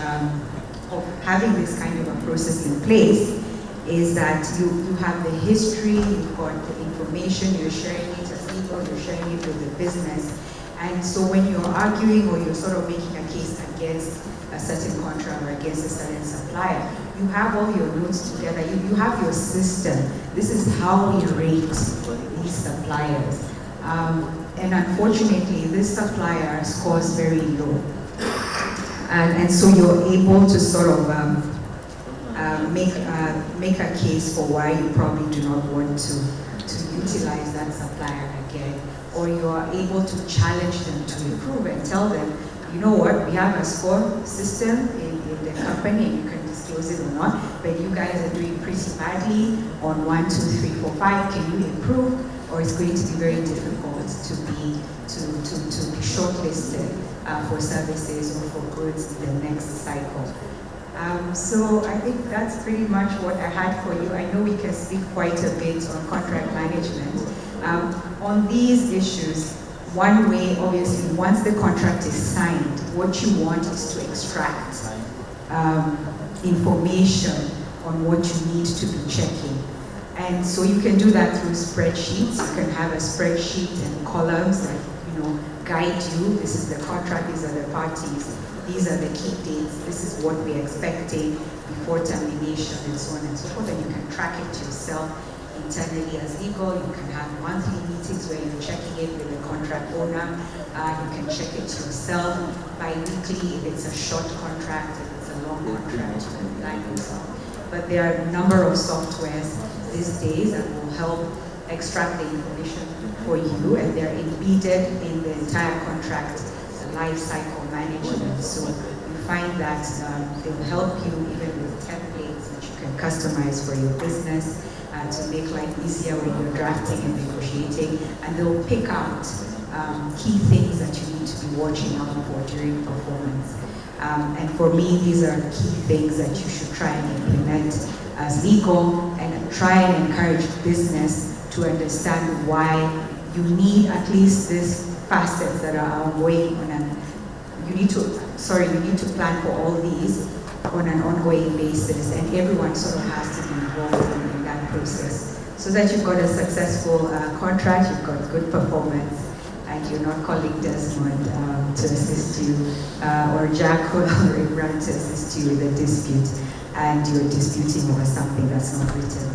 Speaker 5: of having this kind of a process in place is that you have the history, you've got the information, you're sharing it as legal, you're sharing it with the business. And so when you're arguing or you're sort of making a case against a certain contract or against a certain supplier, you have all your notes together, you have your system. This is how we rate these suppliers. And unfortunately, this supplier scores very low. And so you're able to sort of make a case for why you probably do not want to utilize that supplier again, or you are able to challenge them to improve and tell them, you know what, we have a score system in the company and you can disclose it or not, but you guys are doing pretty badly on 1, 2, 3, 4, 5, can you improve? Or it's going to be very difficult to be shortlisted for services or for goods in the next cycle. So I think that's pretty much what I had for you. I know we can speak quite a bit on contract management. On these issues, one way, obviously, once the contract is signed, what you want is to extract information on what you need to be checking. And so you can do that through spreadsheets. You can have a spreadsheet and columns that, guide you. This is the contract, these are the parties. These are the key dates, this is what we're expecting before termination, and so on and so forth. And you can track it yourself internally as legal. You can have monthly meetings where you're checking it with the contract owner. You can check it yourself bi-weekly if it's a short contract, if it's a long contract, you can plan yourself. But there are a number of softwares these days that will help extract the information for you, and they're embedded in the entire contract life cycle management. So you find that they'll help you even with templates which you can customize for your business to make life easier when you're drafting and negotiating, and they'll pick out key things that you need to be watching out for during performance. And for me, these are key things that you should try and implement as legal, and try and encourage business to understand why you need at least these facets that are ongoing on an, you need to plan for all these on an ongoing basis, and everyone sort of has to be involved in that process so that you've got a successful contract, you've got good performance, and you're not calling Desmond to assist you, or Jack or Imran to assist you with a dispute, and you're disputing over something that's not written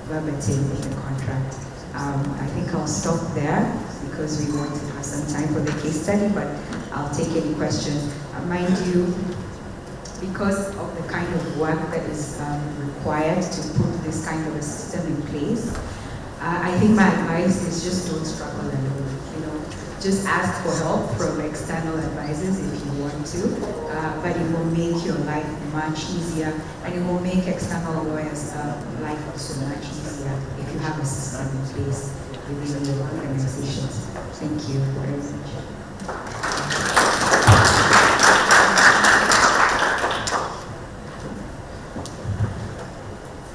Speaker 5: verbatim in the contract. I think I'll stop there because we want to have some time for the case study, but I'll take any questions. Mind you, because of the kind of work that is required to put this kind of a system in place, I think my advice is just don't struggle alone. Just ask for help from external advisors if you want to, but it will make your life much easier, and it will make external lawyers' life also much easier if you have a system in place within your organization. Thank you very much.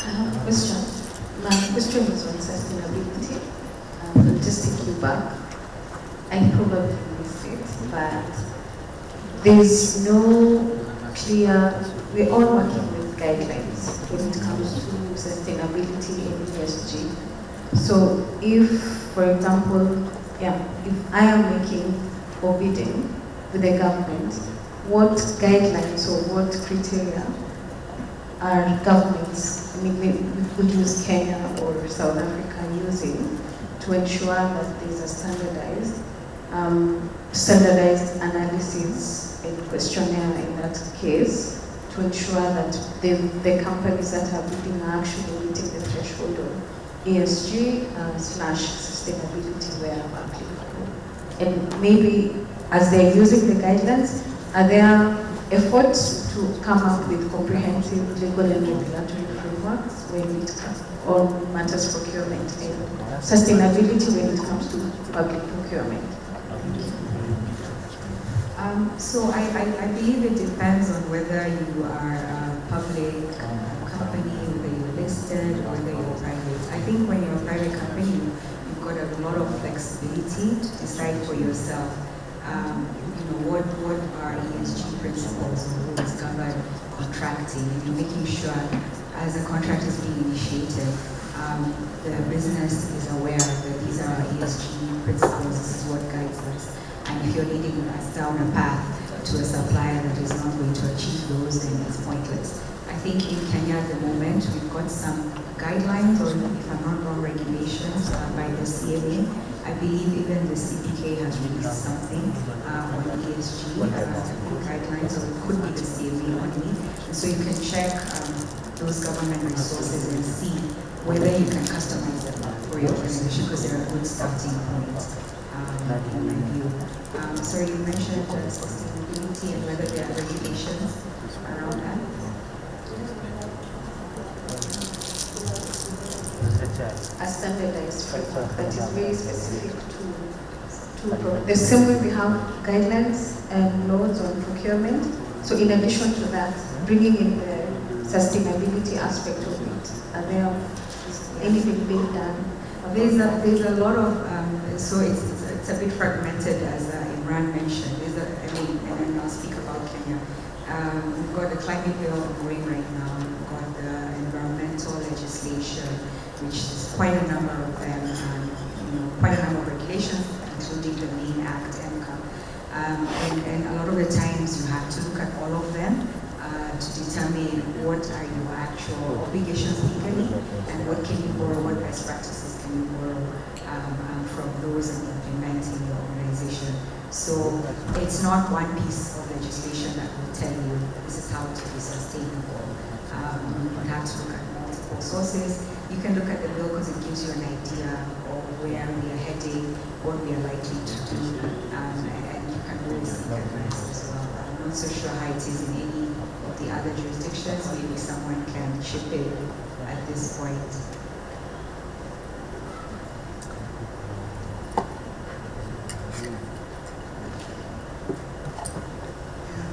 Speaker 2: I have a question. My question was on sustainability. Just take you back. I probably missed it, but there's no clear, we're all working with guidelines when it comes to sustainability and ESG. So if, for example, if I am making or bidding with the government, what guidelines or what criteria are governments, we could use Kenya or South Africa using to ensure that there's a standardized standardized analysis and questionnaire in that case to ensure that the companies that are bidding are actually meeting the threshold of ESG / sustainability where applicable. And maybe as they're using the guidelines, are there efforts to come up with comprehensive legal and regulatory frameworks when it comes on matters procurement and sustainability when it comes to public procurement?
Speaker 5: So I believe it depends on whether you are a public company, whether you're listed, or whether you're private. I think when you're a private company, you've got a lot of flexibility to decide for yourself. What are ESG principles or rules govern contracting, and making sure as a contract is being initiated, the business is aware that these are ESG principles, this is what guides us. And if you're leading us down a path to a supplier that is not going to achieve those, then it's pointless. I think in Kenya at the moment, we've got some guidelines, or if I'm not wrong, regulations by the CMA. I believe even the CPK has released something on ESG guidelines, or it could be the CMA only. And so you can check those government resources and see whether you can customize them for your organization, because they're a good starting point in my view. So you mentioned sustainability and whether there are regulations around that.
Speaker 2: A standardized framework that is very specific to the same way we have guidelines and laws on procurement. So in addition to that, bringing in the sustainability aspect of it, are there anything being done?
Speaker 5: There's a lot of, so it's a bit fragmented, as Imran mentioned. And then I'll speak about Kenya. We've got the climate bill going right now. We've got the environmental legislation, which is quite a number of them, quite a number of regulations, including the main act, MCA. And a lot of the times you have to look at all of them to determine what are your actual obligations legally, and what can you borrow, what best practices can you borrow from those and implement in your organization. So it's not one piece of legislation that will tell you this is how to be sustainable. You have to look at multiple sources. You can look at the bill because it gives you an idea of where we are heading, what we are likely to do, and you can always seek advice as well. I'm not so sure how it is in any of the other jurisdictions. Maybe someone can chip in at this point.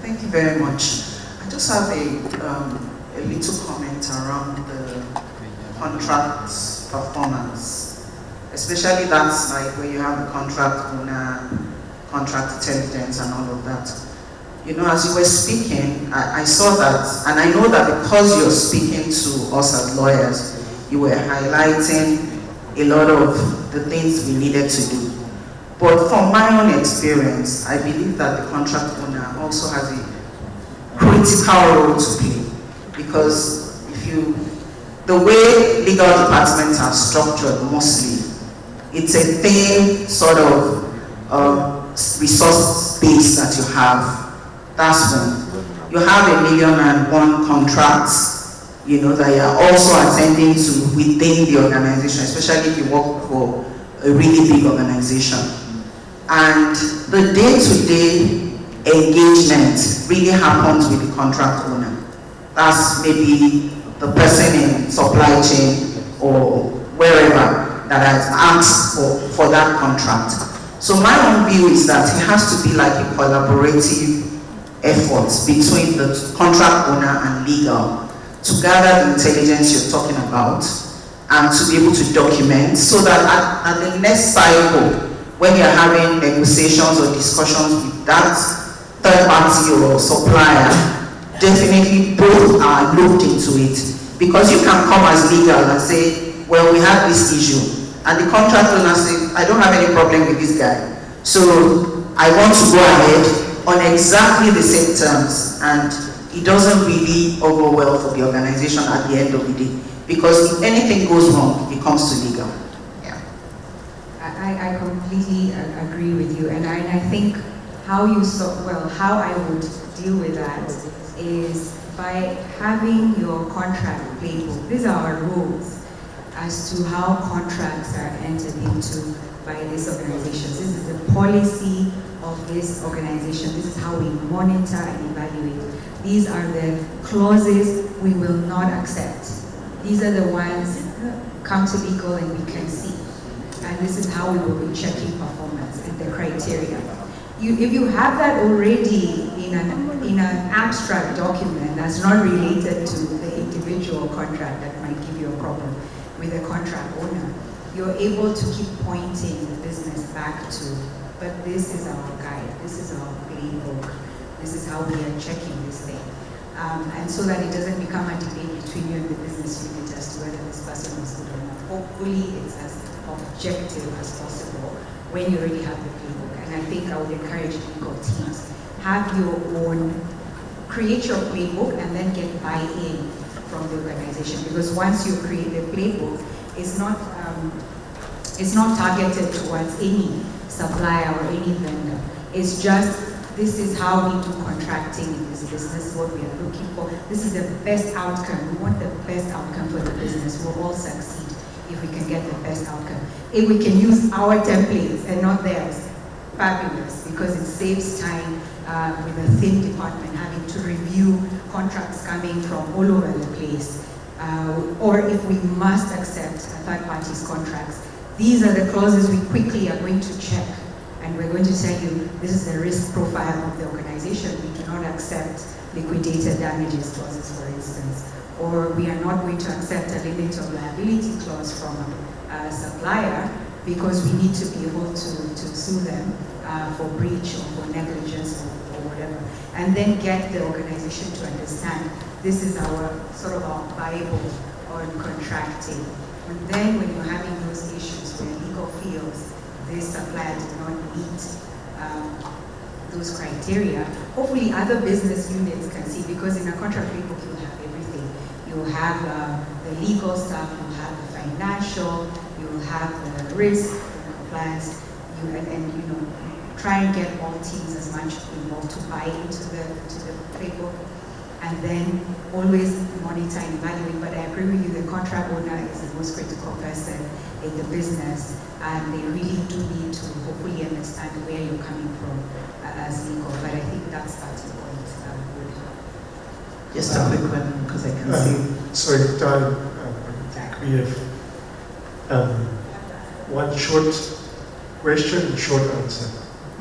Speaker 6: Thank you very much. I just have a little comment around the contract performance, especially that's like where you have the contract owner, contract intelligence, and all of that. As you were speaking, I saw that, and I know that because you're speaking to us as lawyers, you were highlighting a lot of the things we needed to do. But from my own experience, I believe that the contract owner also has a critical role to play, because the way legal departments are structured mostly, it's a thin sort of resource base that you have. That's when you have 1,000,001 contracts, that you are also attending to within the organization, especially if you work for a really big organization. And the day-to-day engagement really happens with the contract owner. That's maybe the person in supply chain or wherever that has asked for that contract. So my own view is that it has to be like a collaborative effort between the contract owner and legal to gather the intelligence you're talking about and to be able to document, so that at the next cycle, when you're having negotiations or discussions with that third party or supplier, definitely both are looked into it. Because you can come as legal and say, well, we have this issue, and the contract owner says, I don't have any problem with this guy, so I want to go ahead on exactly the same terms, and it doesn't really over well for the organization at the end of the day, because if anything goes wrong, it comes to legal.
Speaker 5: I I completely agree with you, and I think how I would deal with that is by having your contract playbook. These are our rules as to how contracts are entered into by these organizations. This is the policy of this organization. This is how we monitor and evaluate. These are the clauses we will not accept. These are the ones come to legal and we can see. And this is how we will be checking performance and the criteria. If you have that already in an abstract document that's not related to the individual contract that might give you a problem with the contract owner, you're able to keep pointing the business back to, but this is our guide, this is our playbook, this is how we are checking this thing. And so that it doesn't become a debate between you and the business unit as to whether this person is good or not. Hopefully it's as objective as possible when you already have the playbook. And I think I would encourage legal teams, have your own, create your playbook and then get buy-in from the organization. Because once you create the playbook, it's not targeted towards any supplier or any vendor. It's just, this is how we do contracting in this business, what we are looking for. This is the best outcome. We want the best outcome for the business. We'll all succeed if we can get the best outcome. If we can use our templates and not theirs, fabulous, because it saves time with a thin department having to review contracts coming from all over the place. Or if we must accept third parties' contracts, these are the clauses we quickly are going to check. And we're going to tell you, this is the risk profile of the organization. We do not accept liquidated damages clauses, for instance. Or we are not going to accept a limit of liability clause from a supplier because we need to be able to sue them for breach or for negligence or whatever. And then get the organization to understand this is our sort of our Bible on contracting. And then when you're having those issues where legal feels this supplier did not meet those criteria, hopefully other business units can see, because in a contract playbook you'll have everything. You'll have the legal stuff, you'll have the financial, you'll have the risk, the compliance, and you know, try and get all teams as much involved to buy into the playbook, and then always monitor and evaluate. But I agree with you, the contract owner is the most critical person in the business, and they really do need to hopefully understand where you're coming from as legal. But I think that starting point would help.
Speaker 6: Just a quick one, because I can see.
Speaker 1: Sorry, Don, I think we have one short question and short answer.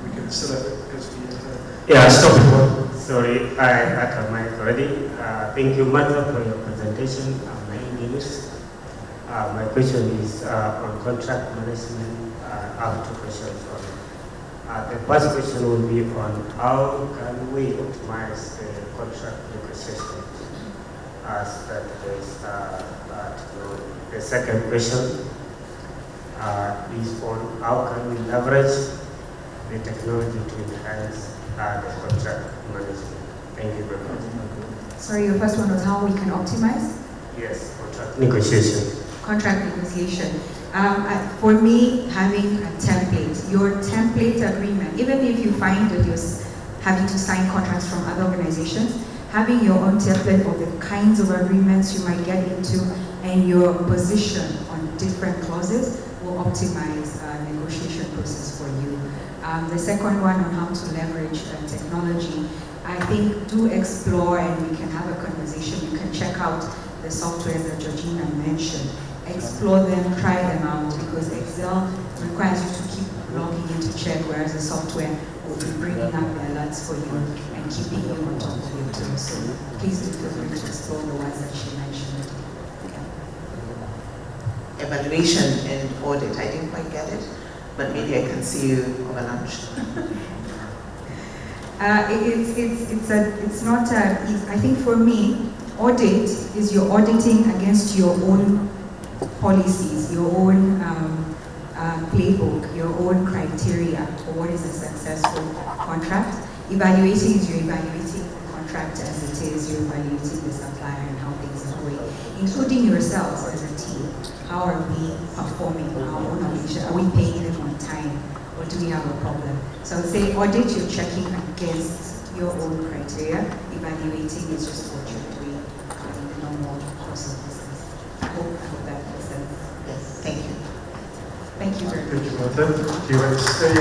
Speaker 1: We can still have it because we have stop at one.
Speaker 7: Sorry, I had a mic already. Thank you, Martha, for your presentation. My English. My question is on contract management. I have two questions on it. The first question will be on how can we optimize the contract negotiation as that is the second question is on how can we leverage the technology to enhance the contract management. Thank you very much.
Speaker 5: Sorry, your first one was how we can optimize?
Speaker 7: Yes, contract negotiation.
Speaker 5: Contract negotiation. For me, having a template, your template agreement, even if you find that you're having to sign contracts from other organizations, having your own template of the kinds of agreements you might get into and your position on different clauses will optimize negotiation process for you. The second one on how to leverage technology, I think do explore, and we can have a conversation. You can check out the software that Georgina mentioned. Explore them, try them out, because Excel requires you to keep logging in to check, whereas the software will be bringing up the alerts for you and keeping you on top of your tools. So please do feel free to explore the ones that she mentioned.
Speaker 6: Evaluation and audit, I didn't quite get it, but maybe I can see you over lunch. It's not, I think for me, audit is you're auditing against your own policies, your own playbook, your own criteria for what is a successful contract. Evaluating is you're evaluating the contract as it is, you're evaluating the supplier and how things are going, including yourselves as a team.
Speaker 5: how are we performing our own obligation? Are we paying them on time, or do we have a problem? So I would say audit, you're checking against your own criteria. Evaluating is just what you're doing in the normal course of business. I hope that makes sense. Yes, thank you. Thank you very much.
Speaker 1: Thank you, Martha. Do you want to stay?